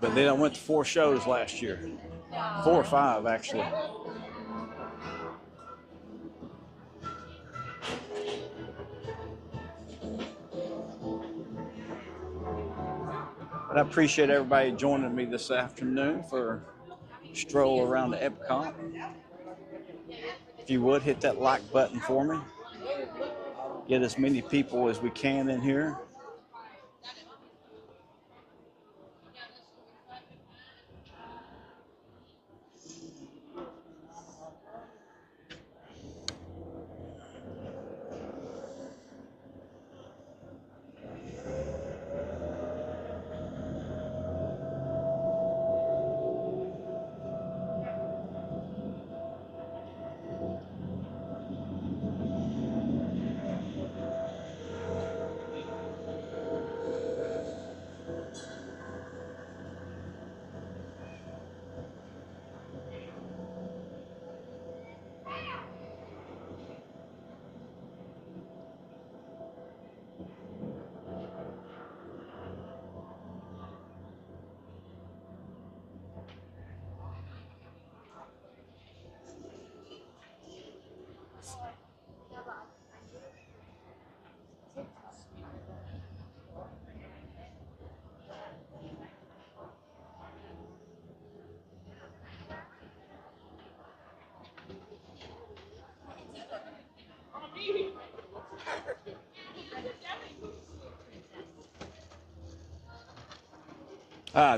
But then I went to 4 shows last year. 4 or 5, actually. But I appreciate everybody joining me this afternoon for a stroll around the EPCOT. If you would, hit that like button for me. Get as many people as we can in here.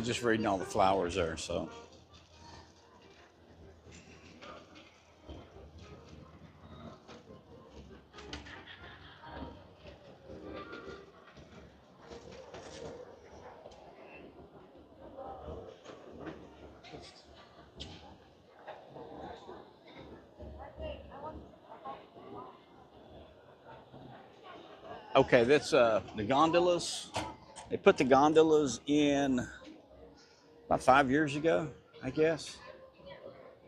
Just reading all the flowers there, so. Okay, that's the gondolas. They put the gondolas in about 5 years ago, I guess.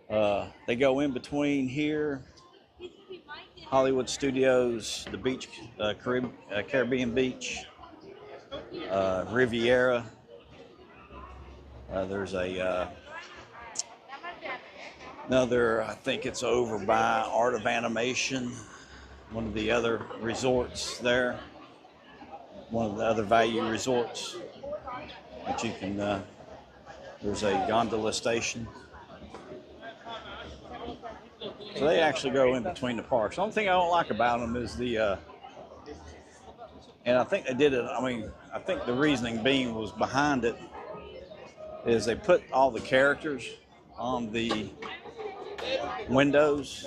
They go in between here, Hollywood Studios, the beach, Caribbean beach, Riviera. There's another, I think it's over by Art of Animation, one of the other resorts there, one of the other value resorts that you can, there's a gondola station. So they actually go in between the parks. The only thing I don't like about them is the, and I think they did it, I mean, I think the reasoning being was behind it is they put all the characters on the windows,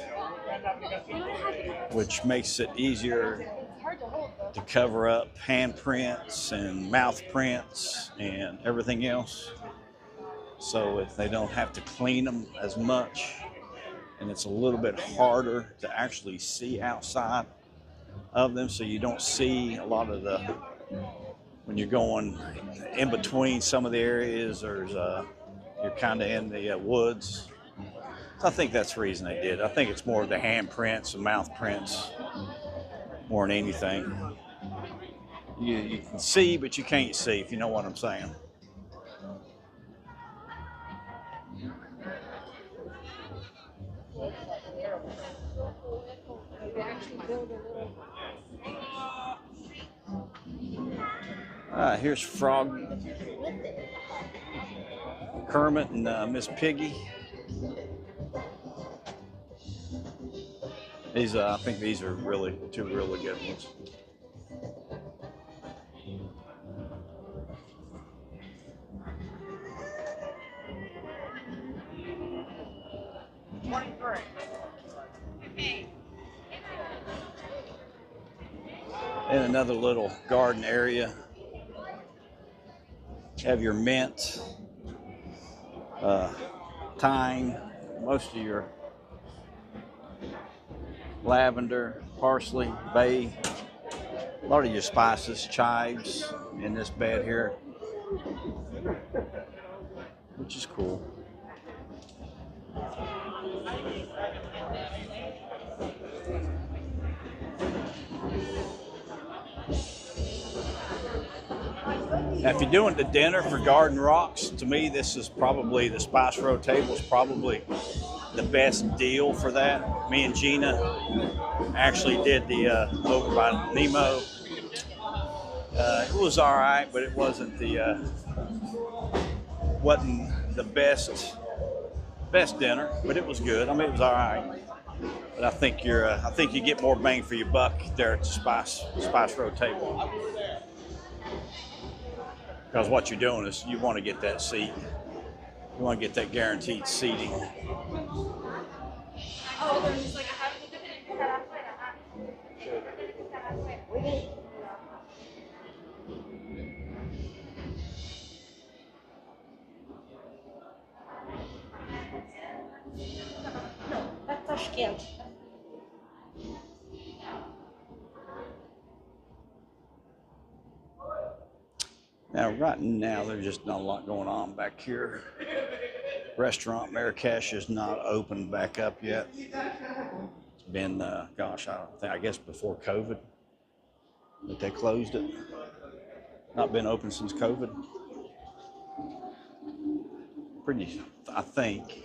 which makes it easier to cover up handprints and mouth prints and everything else. So if they don't have to clean them as much, and it's a little bit harder to actually see outside of them, so you don't see a lot of the, when you're going in between some of the areas, or you're kind of in the woods. So I think that's the reason they did. I think it's more of the handprints and mouth prints more than anything. You can see, but you can't see, if you know what I'm saying. Here's Frog, Kermit, and Miss Piggy. These, I think these are really two really good ones. And another little garden area. Have your mint, thyme, most of your lavender, parsley, bay, a lot of your spices, chives in this bed here, which is cool. Now, if you're doing the dinner for Garden Rocks, to me, this is probably, the Spice Road table is probably the best deal for that. Me and Gina actually did the over by Nemo. It was all right, but it wasn't the Wasn't the best dinner, but it was good. I mean, it was all right. But I think you get more bang for your buck there at the Spice Road table. Because what you're doing is you want to get that seat. You want to get that guaranteed seating. Now, right now, there's just not a lot going on back here. Restaurant Marrakesh is not open back up yet. It's been, I guess before COVID that they closed it. Not been open since COVID. Pretty, I think.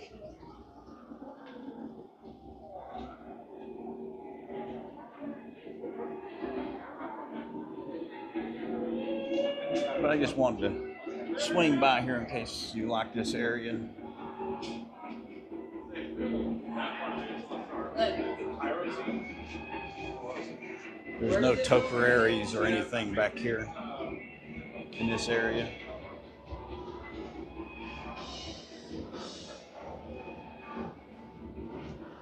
But I just wanted to swing by here in case you like this area. There's no topiaries or anything back here in this area.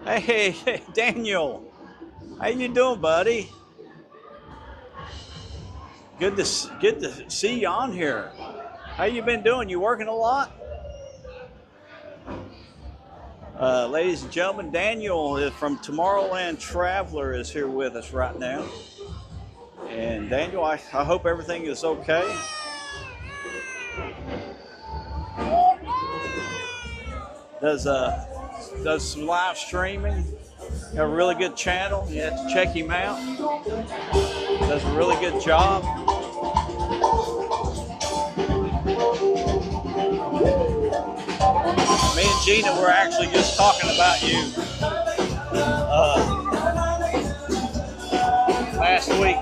Hey, Daniel, how you doing, buddy? Good to see you on here. How you been doing? You working a lot? Ladies and gentlemen, Daniel from Tomorrowland Traveler is here with us right now. And Daniel, I hope everything is okay. Does some live streaming. Got a really good channel. You have to check him out. Does a really good job. Me and Gina were actually just talking about you last week.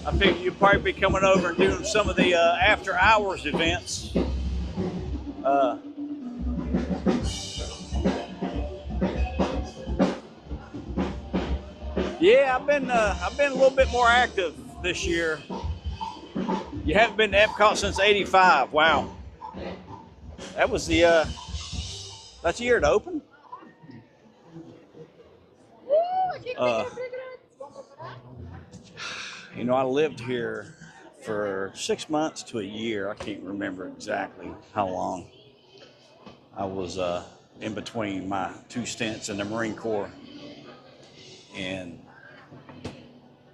I figure you'll probably be coming over and doing some of the after hours events. Yeah, I've been a little bit more active this year. You haven't been to EPCOT since '85. Wow, that was that's the year it opened. You know, I lived here for 6 months to a year. I can't remember exactly how long. I was in between my 2 stints in the Marine Corps, and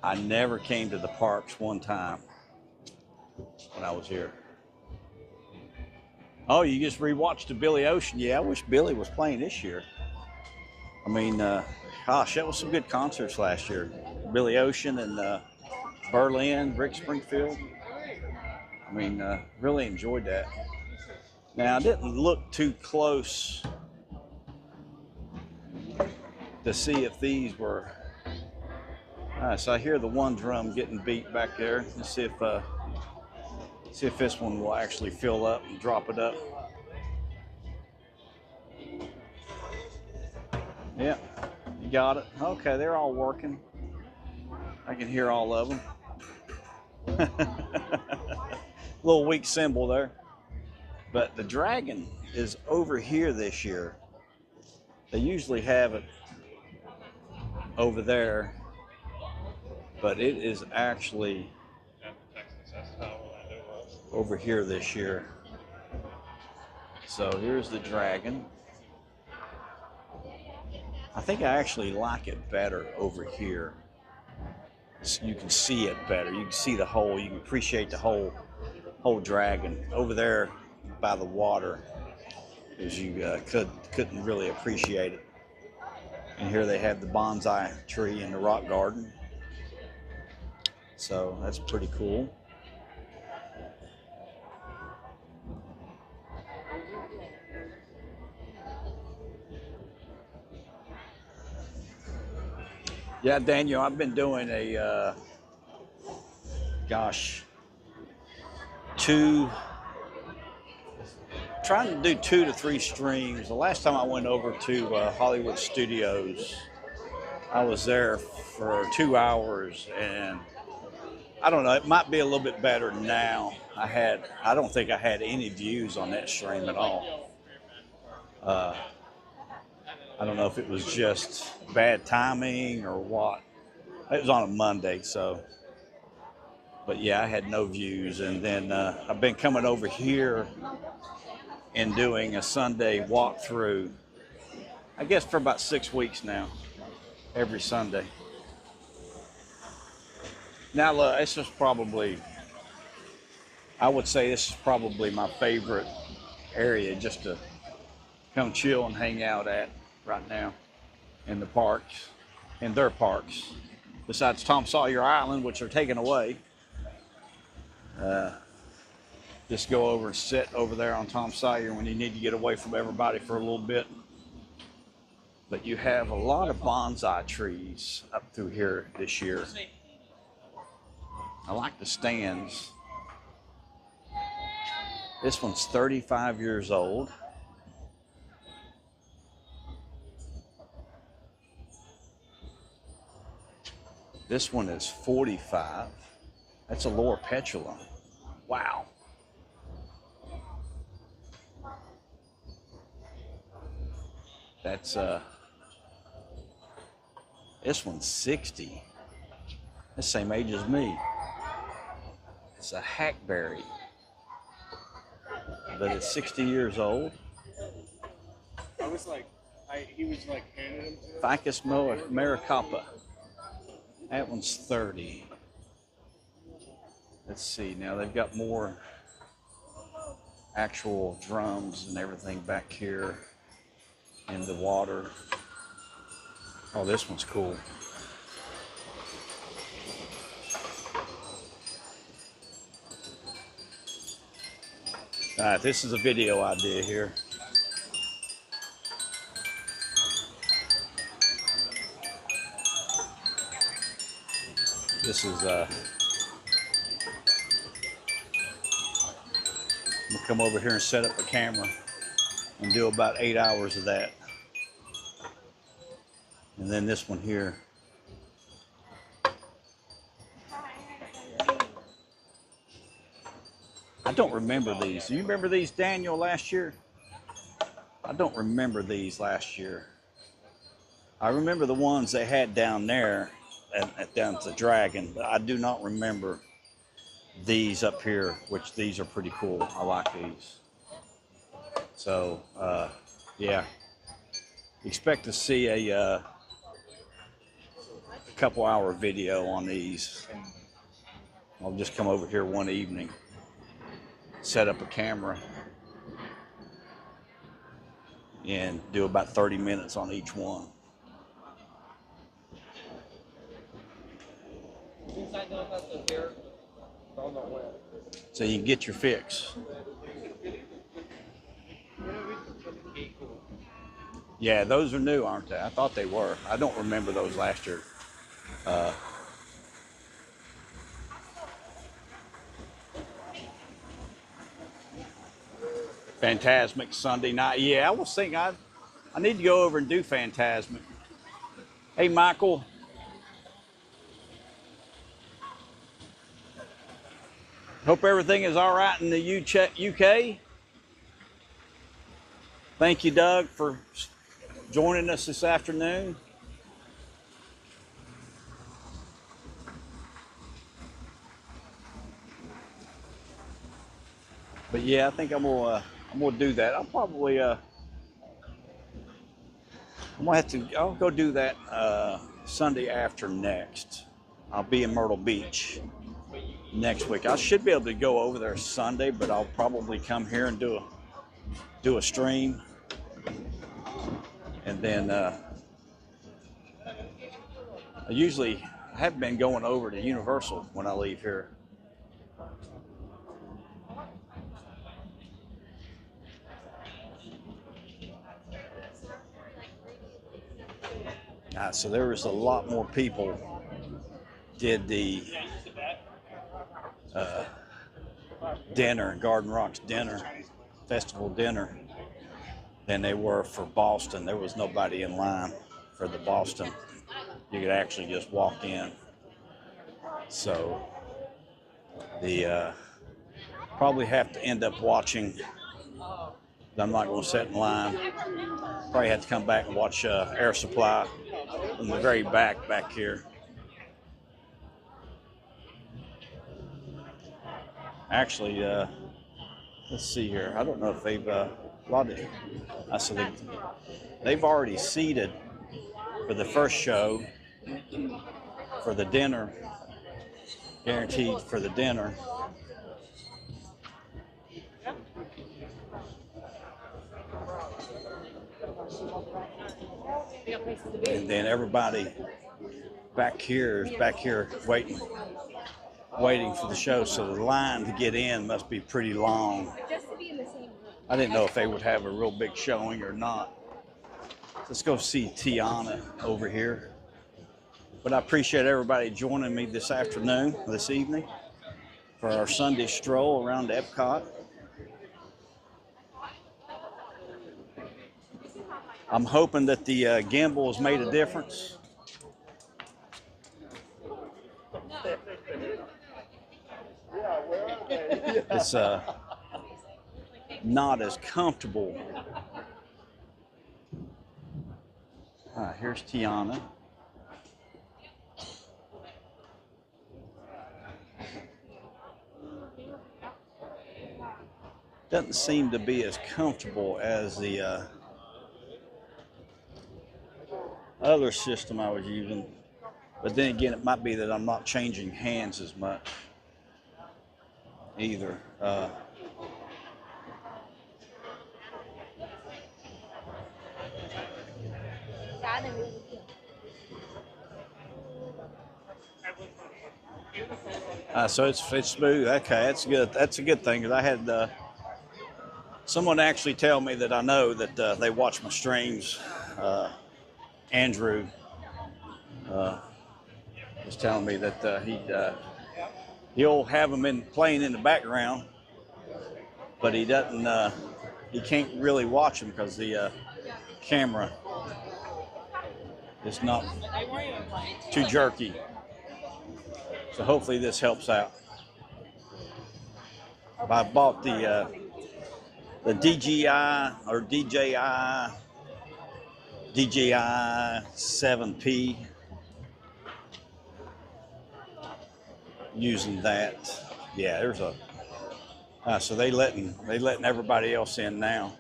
I never came to the parks one time when I was here. Oh, you just rewatched the Billy Ocean. Yeah, I wish Billy was playing this year. I mean, gosh, that was some good concerts last year. Billy Ocean and Berlin, Rick Springfield. I mean, really enjoyed that. Now, I didn't look too close to see if these were. So I hear the one drum getting beat back there. Let's see if this one will actually fill up and drop it up. Yeah, you got it. Okay, they're all working. I can hear all of them. Little weak cymbal there. But the dragon is over here this year. They usually have it over there, but it is actually over here this year. So here's the dragon. I think I actually like it better over here. You can see it better. You can see the whole. You can appreciate the whole dragon. Over there by the water, as you couldn't really appreciate it. And here they have the bonsai tree in the rock garden. So that's pretty cool. Yeah, Daniel, I've been doing a, gosh, trying to do 2 to 3 streams. The last time I went over to Hollywood Studios, I was there for 2 hours, and I don't know, it might be a little bit better now. I don't think I had any views on that stream at all. I don't know if it was just bad timing or what. It was on a Monday, so. But yeah, I had no views. And then I've been coming over here and doing a Sunday walkthrough, I guess for about 6 weeks now, every Sunday. Now, look, this is probably, I would say this is probably my favorite area just to come chill and hang out at right now in the parks, in their parks, besides Tom Sawyer Island, which are taken away. Just go over and sit over there on Tom Sawyer when you need to get away from everybody for a little bit. But you have a lot of bonsai trees up through here this year. I like the stands. This one's 35 years old. This one is 45. That's a Laura Petula. Wow. That's this one's 60. The same age as me. It's a hackberry, but it's 60 years old. I was like, he was like handing him to Ficus maricopa. That one's 30. Let's see, now they've got more actual drums and everything back here in the water. Oh, this one's cool. All right, this is a video idea here. This is I'm gonna come over here and set up a camera and do about 8 hours of that. And then this one here. I don't remember these. Do you remember these, Daniel, last year? I don't remember these last year. I remember the ones they had down there, down at the Dragon, but I do not remember these up here, which these are pretty cool. I like these. So, yeah. Expect to see a couple hour video on these. I'll just come over here one evening, set up a camera, and do about 30 minutes on each one. So you can get your fix. Yeah, those are new, aren't they? I thought they were. I don't remember those last year. Phantasmic Sunday night. Yeah, I was thinking I need to go over and do Phantasmic. Hey, Michael. Hope everything is all right in the UK. Thank you, Doug, for joining us this afternoon. But yeah, I think I'm gonna do that. I'll probably I'll go do that Sunday after next. I'll be in Myrtle Beach next week. I should be able to go over there Sunday, but I'll probably come here and do a stream, and then I have been going over to Universal when I leave here. So there was a lot more people did the dinner, Garden Rocks dinner, festival dinner, than they were for Boston. There was nobody in line for the Boston. You could actually just walk in. So the probably have to end up watching. I'm not going to sit in line. Probably have to come back and watch Air Supply in the very back here. Actually, let's see here. I don't know if they've they've already seated for the first show for the dinner, guaranteed for the dinner. And then everybody back here is waiting for the show. So the line to get in must be pretty long. I didn't know if they would have a real big showing or not. Let's go see Tiana over here. But I appreciate everybody joining me this evening, for our Sunday stroll around EPCOT. I'm hoping that the gimbal has made a difference. It's not as comfortable. Here's Tiana. Doesn't seem to be as comfortable as the other system I was using, but then again, it might be that I'm not changing hands as much either. So it's smooth. Okay, that's good. That's a good thing, because I had someone actually tell me that I know that they watch my streams. Andrew was telling me that he'll have them playing in the background, but he doesn't. He can't really watch them because the camera is not too jerky. So hopefully this helps out. I bought the DJI 7P, using that. Yeah, there's a so they letting everybody else in now.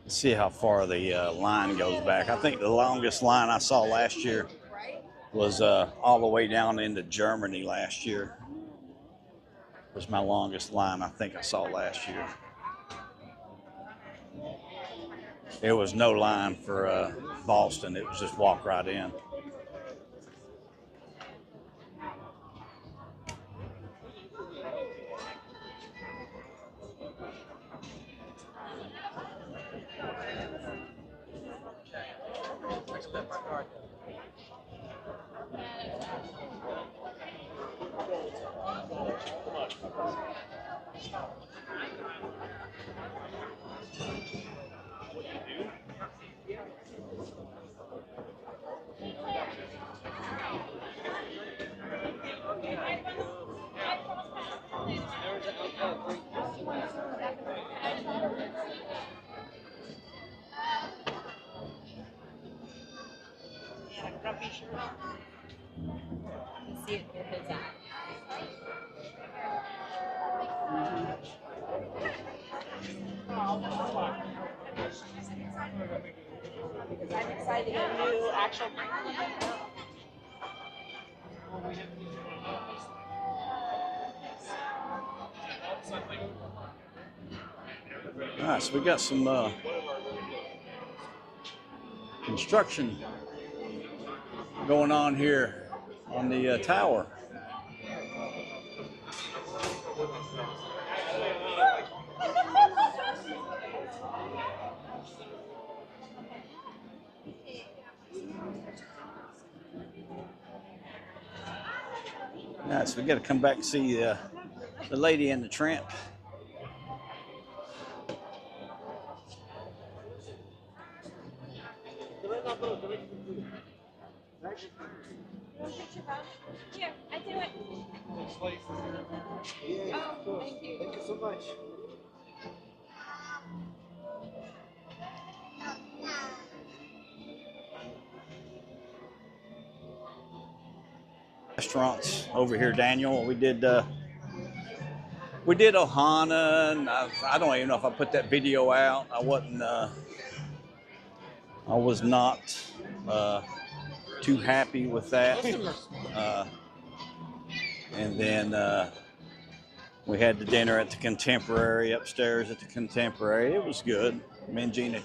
Let's see how far the line goes back. I think the longest line I saw last year was all the way down into Germany last year. Was my longest line I think I saw last year. There was no line for Boston. It was just walk right in. See it in his eye. Because I'm excited to get a new actual. All right, so we got some construction going on here on the tower. Yeah, so we got to come back and see the Lady and the Tramp. Here, I do it. Oh, thank you. Thank you so much. Restaurants over here, Daniel. We did Ohana, and I don't even know if I put that video out. I was not too happy with that. And then we had the dinner at the Contemporary upstairs at the Contemporary. It was good. Me and Gina,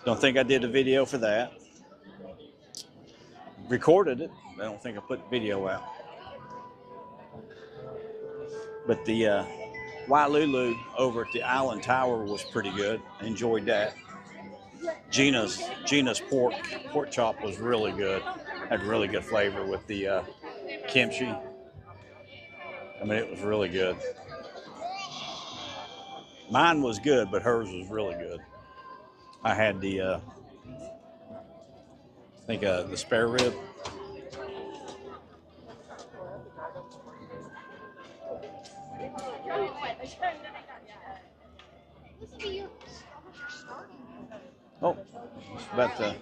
don't think I did a video for that. Recorded it. I don't think I put video out. But the Wailulu over at the Island Tower was pretty good. Enjoyed that. Gina's pork chop was really good. Had really good flavor with the kimchi. I mean, it was really good. Mine was good, but hers was really good. I had the the spare rib. Oh, it's about to.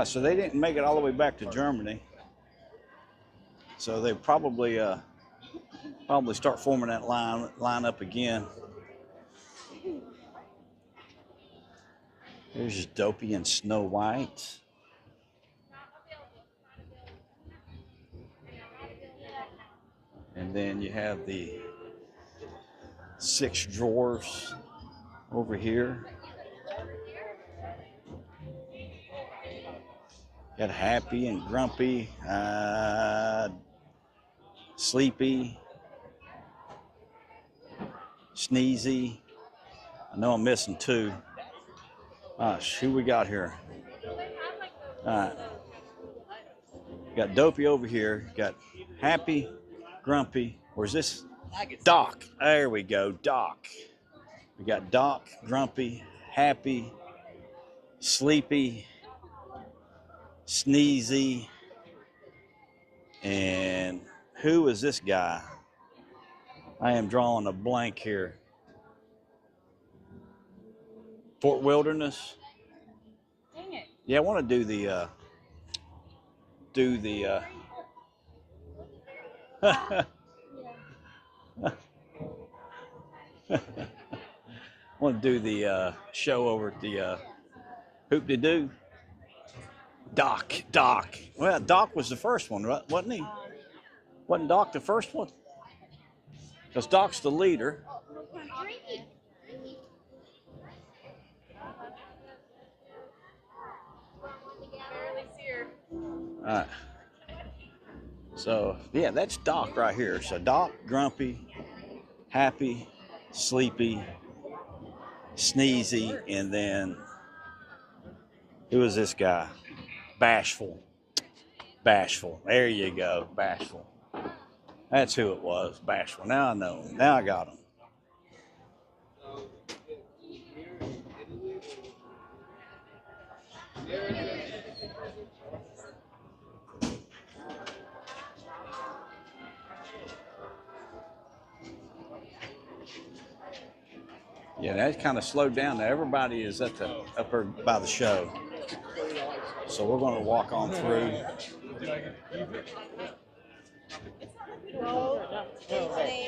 So they didn't make it all the way back to Germany. So they probably start forming that line up again. There's Dopey and Snow White. And then you have the 6 drawers over here. Got Happy and Grumpy, Sleepy, Sneezy. I know I'm missing 2. Who we got here? All right. Got Dopey over here. Got Happy, Grumpy. Where's this? Doc. There we go, Doc. We got Doc, Grumpy, Happy, Sleepy, Sneezy, and who is this guy? I am drawing a blank here. Fort Wilderness. Dang it. Yeah, I want to do the want to do the show over at the Hoop-de-Doo. Doc. Well, Doc was the first one, right? Wasn't he? Wasn't Doc the first one? Because Doc's the leader. All right. So, yeah, that's Doc right here. So Doc, Grumpy, Happy, Sleepy, Sneezy, and then who is this guy? Bashful. There you go, Bashful. That's who it was, Bashful. Now I know. Now I got him. Yeah, that kind of slowed down. Now everybody is at the upper by the show, so we're going to walk on through.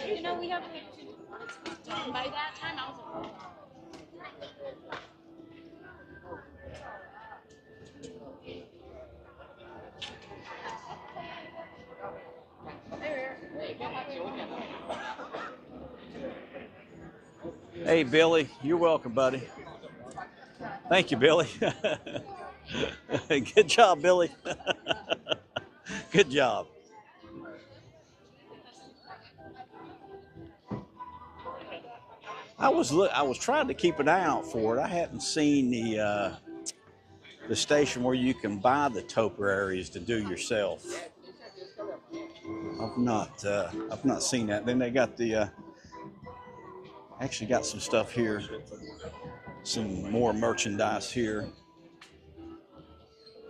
You know, we have by that time I was Hey, Billy, you're welcome, buddy. Thank you, Billy. Good job, Billy. Good job. I was trying to keep an eye out for it. I hadn't seen the station where you can buy the topiaries to do yourself. I've not seen that. Then they got the actually got some stuff here, some more merchandise here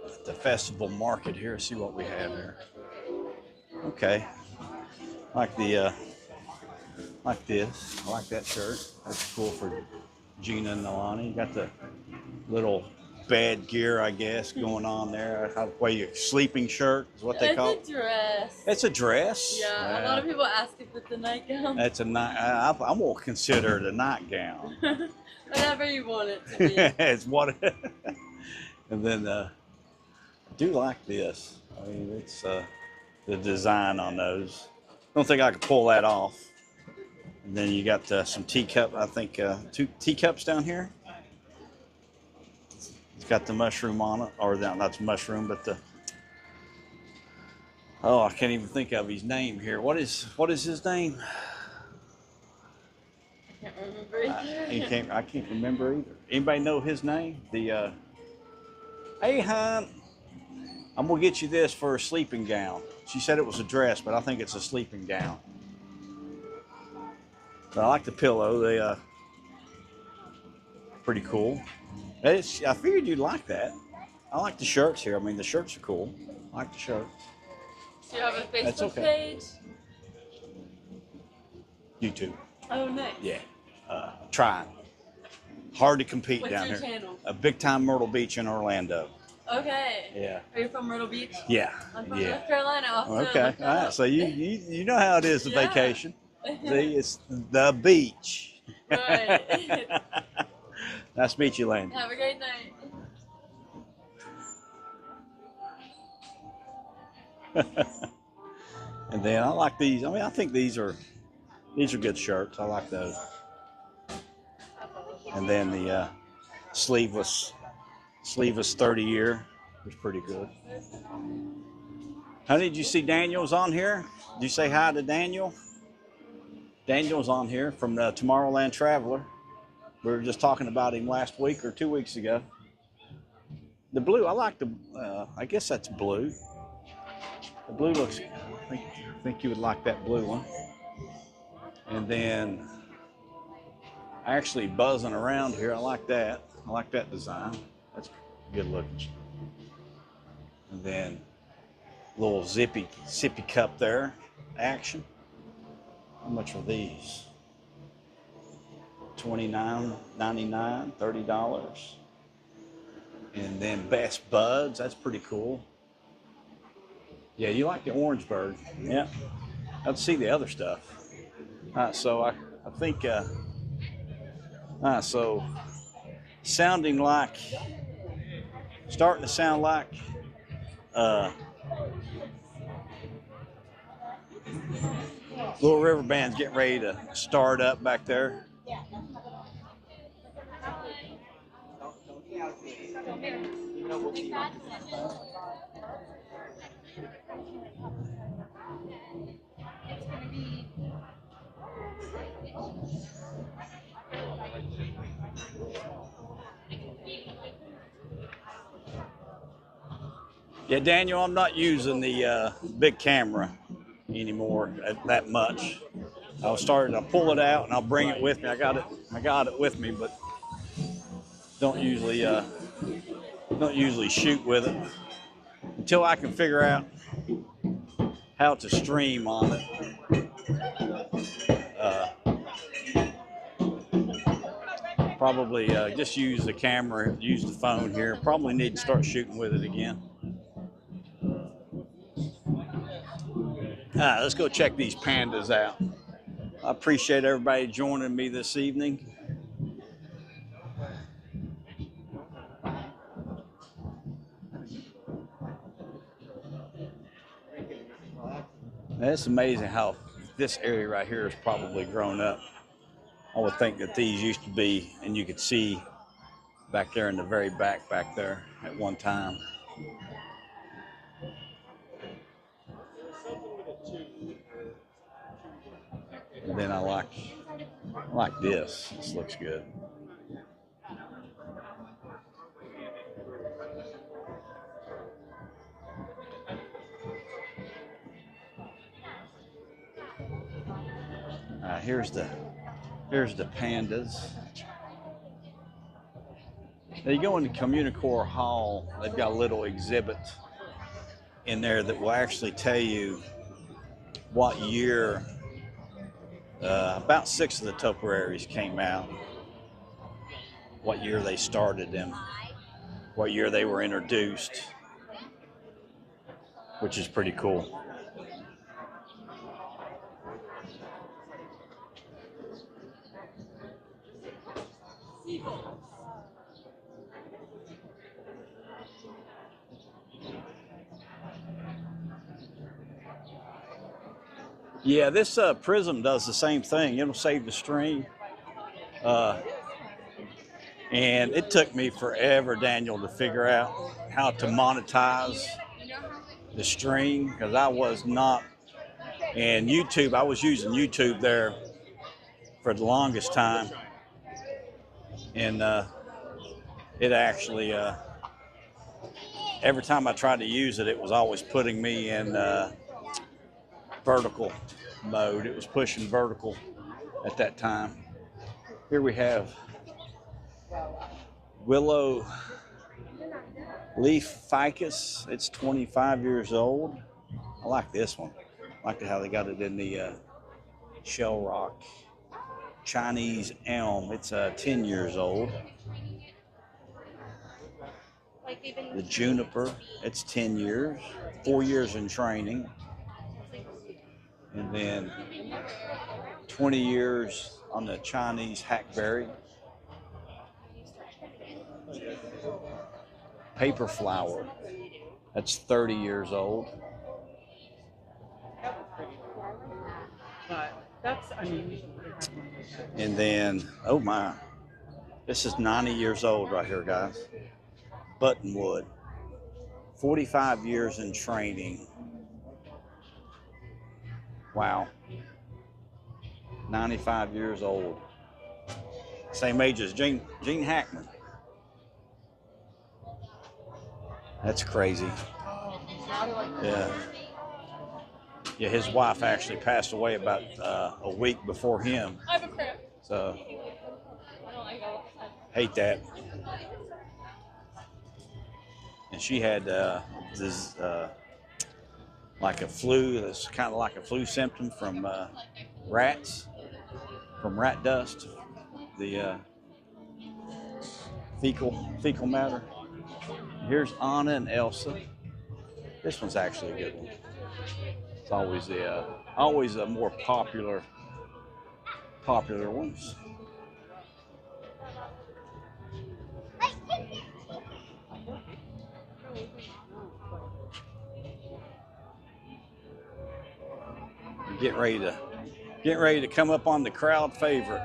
at the festival market here. See what we have here. Okay, like the like this. I like that shirt. That's cool for Gina and Nalani. You got the little bed gear, I guess, going on there. How you sleeping shirt is what they call it. It's a dress. It's a dress. Yeah, a lot of people ask if it's a nightgown. It's a night. I'm gonna consider it a nightgown. Whatever you want it to be. It's what. And then I do like this. I mean, it's the design on those. I don't think I could pull that off. And then you got some teacup. I think 2 teacups down here. It's got the mushroom on it, or not the mushroom, but the. Oh, I can't even think of his name here. What is his name? I can't remember either. I can't remember either. Anybody know his name? The hey, hon, I'm gonna get you this for a sleeping gown. She said it was a dress, but I think it's a sleeping gown. But I like the pillow. They pretty cool. I figured you'd like that. I like the shirts here. I mean, the shirts are cool. I like the shirts. Do you have a Facebook That's okay. page? YouTube. Oh, nice. Yeah. Trying. Hard to compete What's down your here. channel? A big time Myrtle Beach in Orlando. Okay. Yeah. Are you from Myrtle Beach? Yeah. I'm from Yeah. North Carolina. Also. Okay. All right. So you know how it is to Yeah. vacation. See, it's the beach. Right. Nice to meet you, Landon. Have a great night. And then I like these. I mean, I think these are good shirts. I like those. And then the sleeveless 30-year was pretty good. Honey, did you see Daniel's on here? Did you say hi to Daniel? Daniel's on here from the Tomorrowland Traveler. We were just talking about him last week or 2 weeks ago. The blue, I like the, I guess that's blue. The blue looks, I think you would like that blue one. And then, actually buzzing around here, I like that. I like that design. That's good looking. And then, little zippy cup there, action. How much are these? $29.99, $30. And then Best Buds, that's pretty cool. Yeah, you like the orange bird. Yeah. Let's see the other stuff. All right, so I think, so starting to sound like, Little River Band's getting ready to start up back there. Yeah, Daniel, I'm not using the big camera anymore that much. I was starting to pull it out and I'll bring it with me. I got it with me, but don't usually shoot with it until I can figure out how to stream on it. Probably just use the camera, use the phone here. Probably need to start shooting with it again. All right, let's go check these pandas out. I appreciate everybody joining me this evening. It's amazing how this area right here has probably grown up. I would think that these used to be, and you could see back there in the very back there at one time. And then I like this. This looks good. Here's the pandas. Now you go into Communicore Hall, they've got a little exhibit in there that will actually tell you what year about 6 of the topiaries came out, what year they started them, what year they were introduced, which is pretty cool. Yeah, this prism does the same thing. It'll save the string. And it took me forever, Daniel, to figure out how to monetize the string because I was not. And YouTube, I was using YouTube there for the longest time. And it actually, every time I tried to use it, it was always putting me in vertical mode. It was pushing vertical at that time. Here we have willow leaf ficus. It's 25 years old. I like this one. I like how they got it in the shell rock. Chinese elm. It's 10 years old. The juniper. It's 10 years. 4 years in training. And then 20 years on the Chinese hackberry. Paper flower. That's 30 years old. But that's unusual. And then, oh my, this is 90 years old right here, guys. Buttonwood. 45 years in training. Wow. 95 years old. Same age as Gene Hackman. That's crazy. Yeah. Yeah, his wife actually passed away about a week before him. So, hate that. And she had this like a flu. That's kind of like a flu symptom from rats, from rat dust, the fecal matter. Here's Anna and Elsa. This one's actually a good one. It's always a more popular ones. Getting ready to come up on the crowd favorite.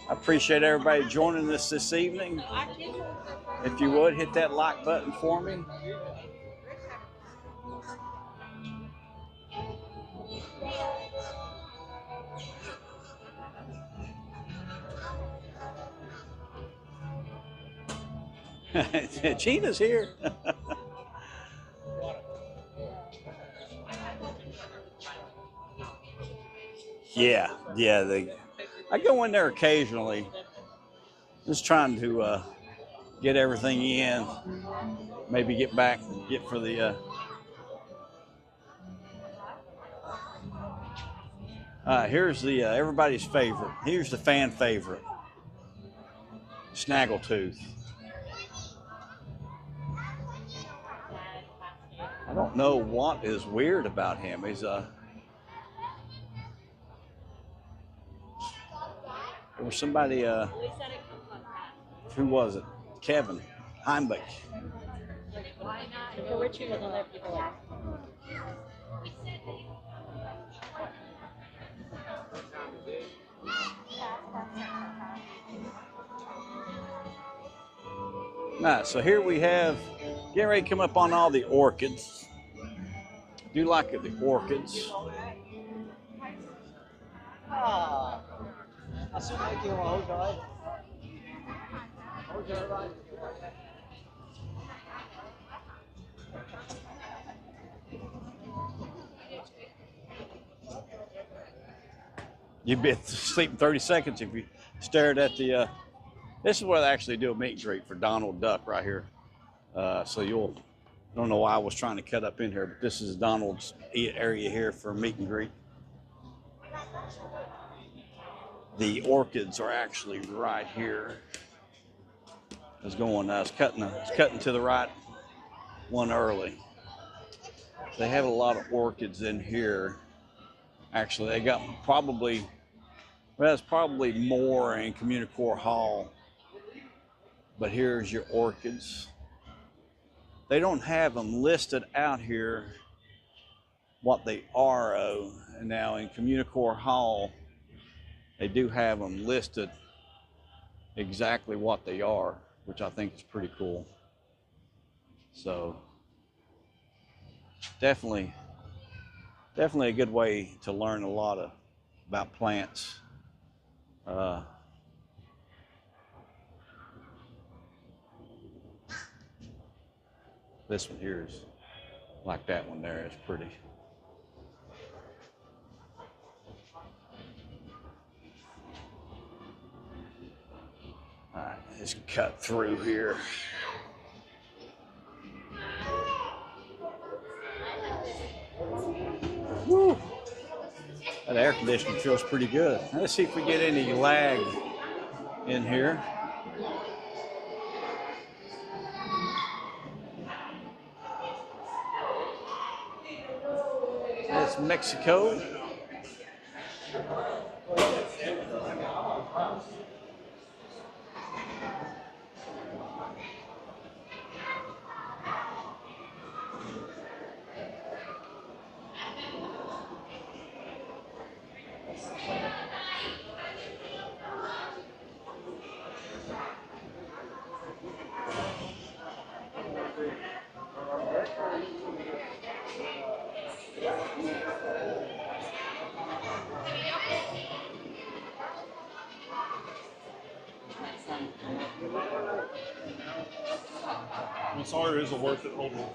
I appreciate everybody joining us this evening. If you would, hit that like button for me. Gina's here. Yeah. I go in there occasionally, just trying to get everything in. Maybe get for the. Here's the everybody's favorite. Here's the fan favorite, Snaggletooth. I don't know what is weird about him. He's there was somebody, who was it? Kevin Heimbeck. All right, so here we have, getting ready to come up on all the orchids. Do like the orchids. Ah, I still make you a whole guy. You'd be asleep in 30 seconds if you stared at the, this is where they actually do a meet and greet for Donald Duck right here. So I don't know why I was trying to cut up in here, but this is Donald's area here for meet and greet. The orchids are actually right here. I was cutting to the right one early. They have a lot of orchids in here. Actually, they got probably, well, there's probably more in Communicore Hall. But here's your orchids. They don't have them listed out here what they are. Now in Communicore Hall, they do have them listed exactly what they are, which I think is pretty cool. So definitely a good way to learn a lot about plants. This one here is like that one there. It's pretty. All right, let's cut through here. Woo. That air conditioning feels pretty good. Let's see if we get any lag in here. That's Mexico. I'm sorry, is it worth it? Hold on.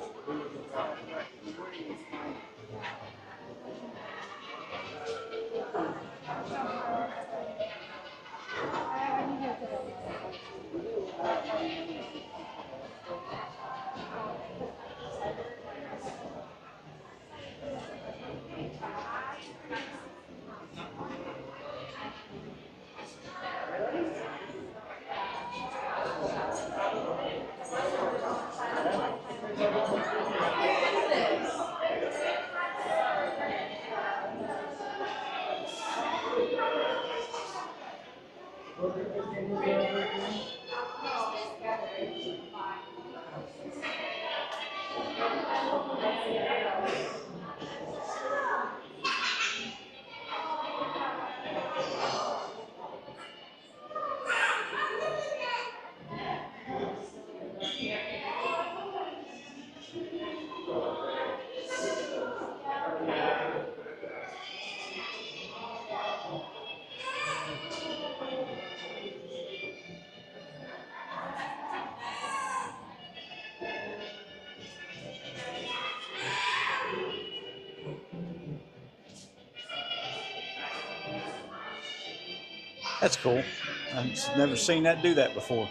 That's cool. I've never seen that do that before.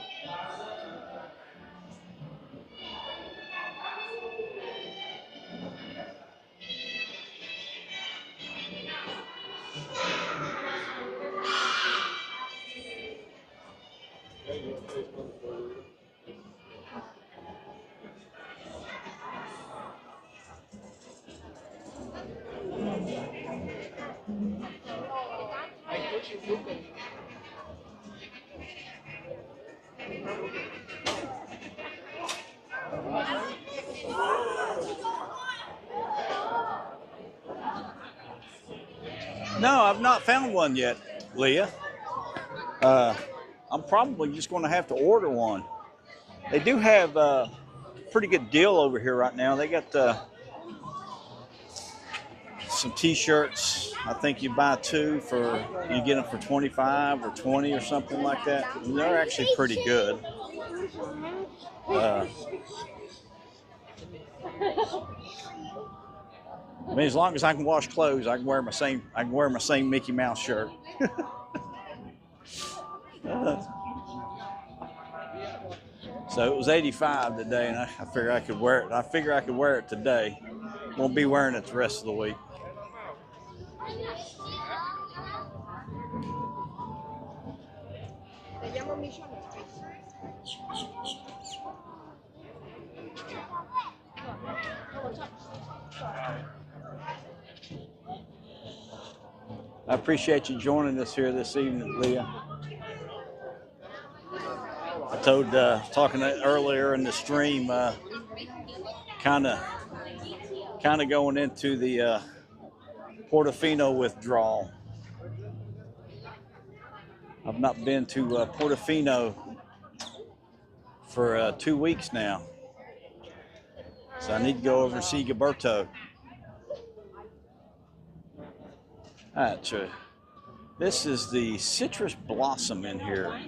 No, I've not found one yet, Leah. I'm probably just going to have to order one. They do have a pretty good deal over here right now. They got some T-shirts. I think you buy two you get them for 25 or 20 or something like that. And they're actually pretty good. I mean, as long as I can wash clothes, I can wear my same Mickey Mouse shirt. So it was 85 today, and I figure I could wear it. I figure I could wear it today. Won't be wearing it the rest of the week. I appreciate you joining us here this evening, Leah. I told talking earlier in the stream, kind of going into the Portofino withdrawal. I've not been to Portofino for 2 weeks now, so I need to go over and see Gilberto. All right, so this is the citrus blossom in here.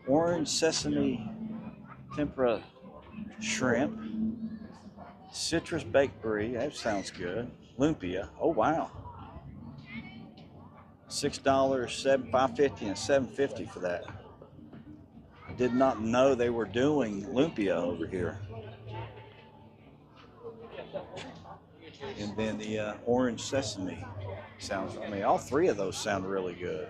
Orange sesame tempura shrimp. Citrus baked brie, that sounds good. Lumpia, oh wow. $6, $5.50 and $7.50 for that. I did not know they were doing lumpia over here. And then the orange sesame sounds, I mean, all three of those sound really good.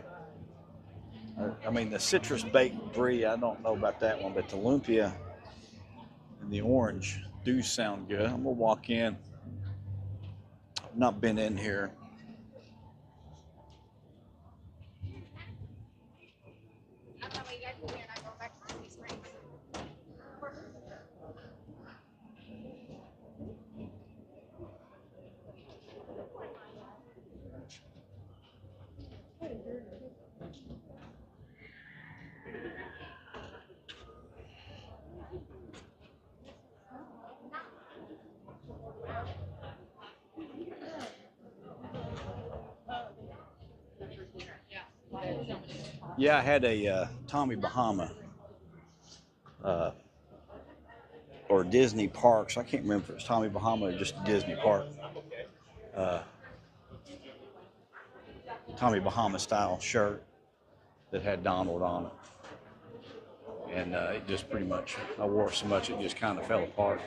I mean, the citrus baked brie, I don't know about that one, but the lumpia and the orange do sound good. I'm gonna walk in. I've not been in here. Yeah, I had a Tommy Bahama or Disney Parks. I can't remember if it was Tommy Bahama or just Disney Park. Tommy Bahama style shirt that had Donald on it. And it just pretty much, I wore it so much it just kind of fell apart.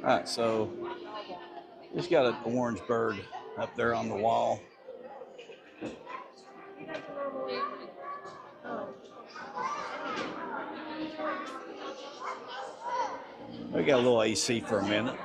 All right, so just got an orange bird up there on the wall. We got a little AC for a minute.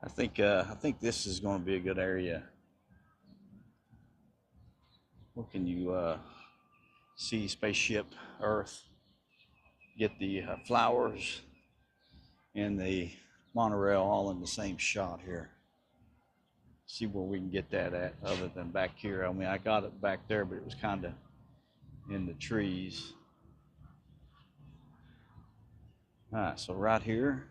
I think this is going to be a good area. What can you see? Spaceship Earth. Get the flowers and the monorail all in the same shot here. See where we can get that at other than back here. I mean, I got it back there, but it was kind of in the trees. All right, so right here.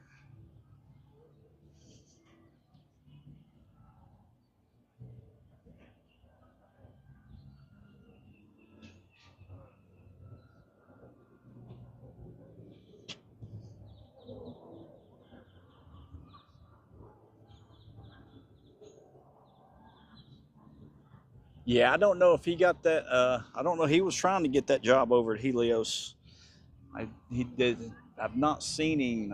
Yeah, I don't know if he got that. I don't know. He was trying to get that job over at Helios. He did. I've not seen him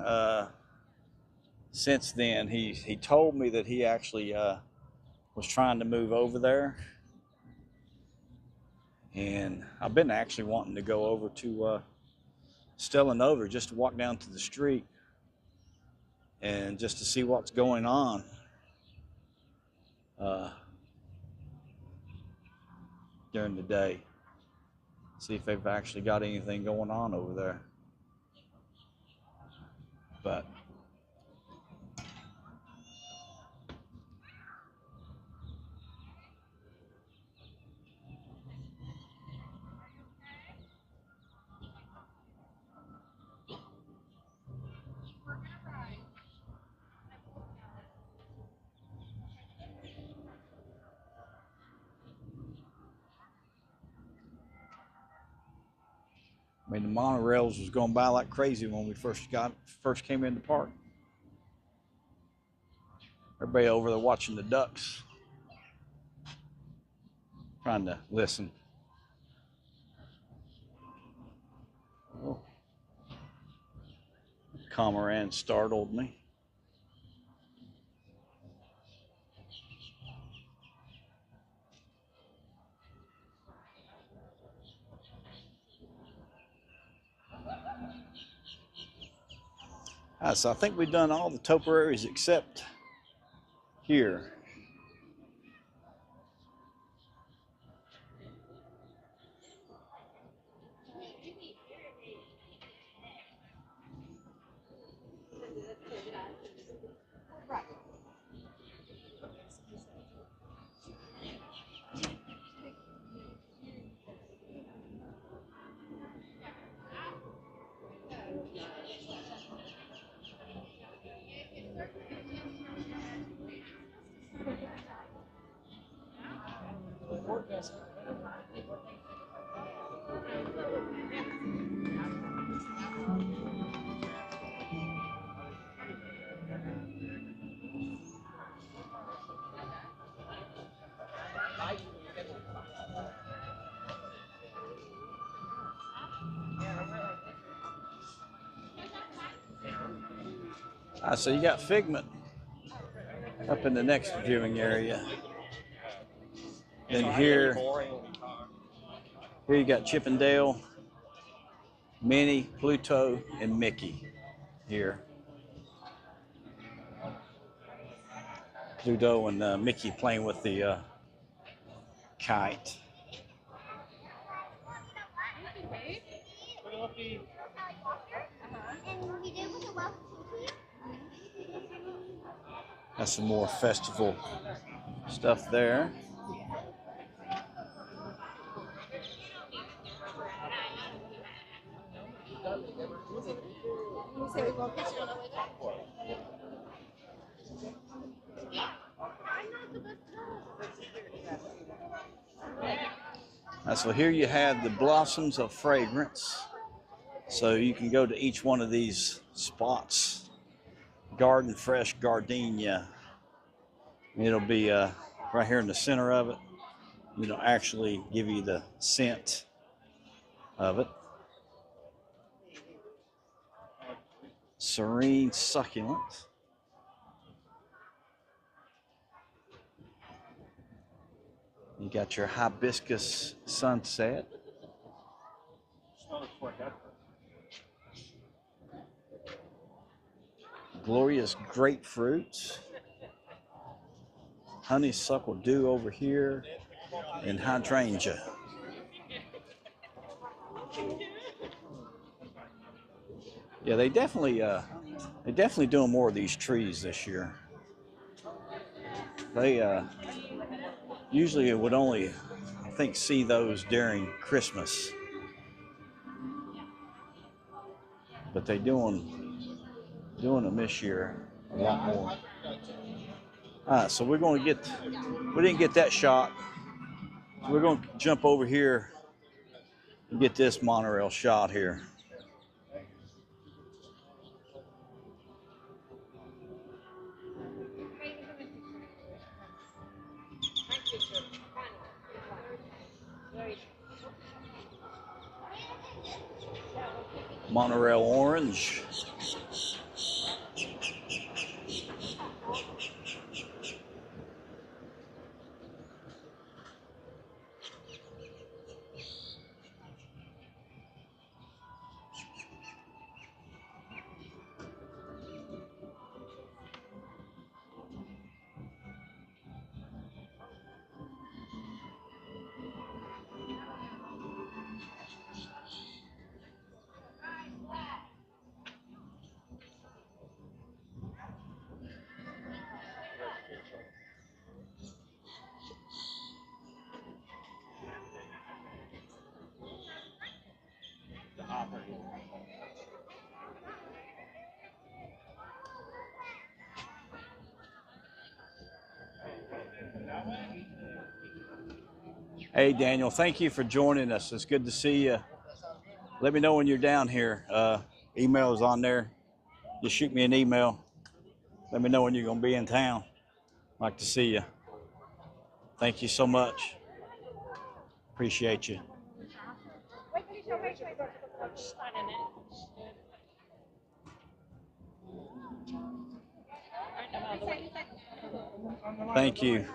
since then. He told me that he actually was trying to move over there, and I've been actually wanting to go over to Stellanova just to walk down to the street and just to see what's going on. During the day, see if they've actually got anything going on over there. But I mean, the monorails was going by like crazy when we first came in the park. Everybody over there watching the ducks, trying to listen. Oh, Cormorant startled me. So I think we've done all the topiaries except here. So you got Figment up in the next viewing area. Then here you got Chippendale, Minnie, Pluto, and Mickey here. Pluto and Mickey playing with the kite. Got some more festival stuff there. So here you have the blossoms of fragrance. So you can go to each one of these spots. Garden Fresh Gardenia. It'll be right here in the center of it. It'll actually give you the scent of it. Serene Succulent. You got your Hibiscus Sunset. Glorious Grapefruits. Honeysuckle Dew over here. And Hydrangea. Yeah, they definitely doing more of these trees this year. They usually would only, I think, see those during Christmas, but they doing them this year a lot more. All right, so we didn't get that shot. So we're going to jump over here and get this monorail shot here. Monorail orange. Hey, Daniel, thank you for joining us. It's good to see you. Let me know when you're down here. Email is on there. Just shoot me an email. Let me know when you're going to be in town. Like to see you. Thank you so much. Appreciate you. Thank you.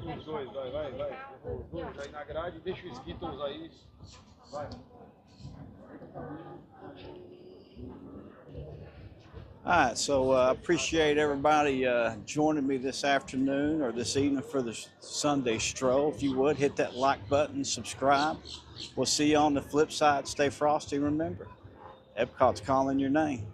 Os dois, vai. Os dois aí na grade, deixa os Skittles aí. Vai. All right, so I appreciate everybody joining me this afternoon or this evening for the Sunday stroll. If you would, hit that like button, subscribe. We'll see you on the flip side. Stay frosty, remember, EPCOT's calling your name.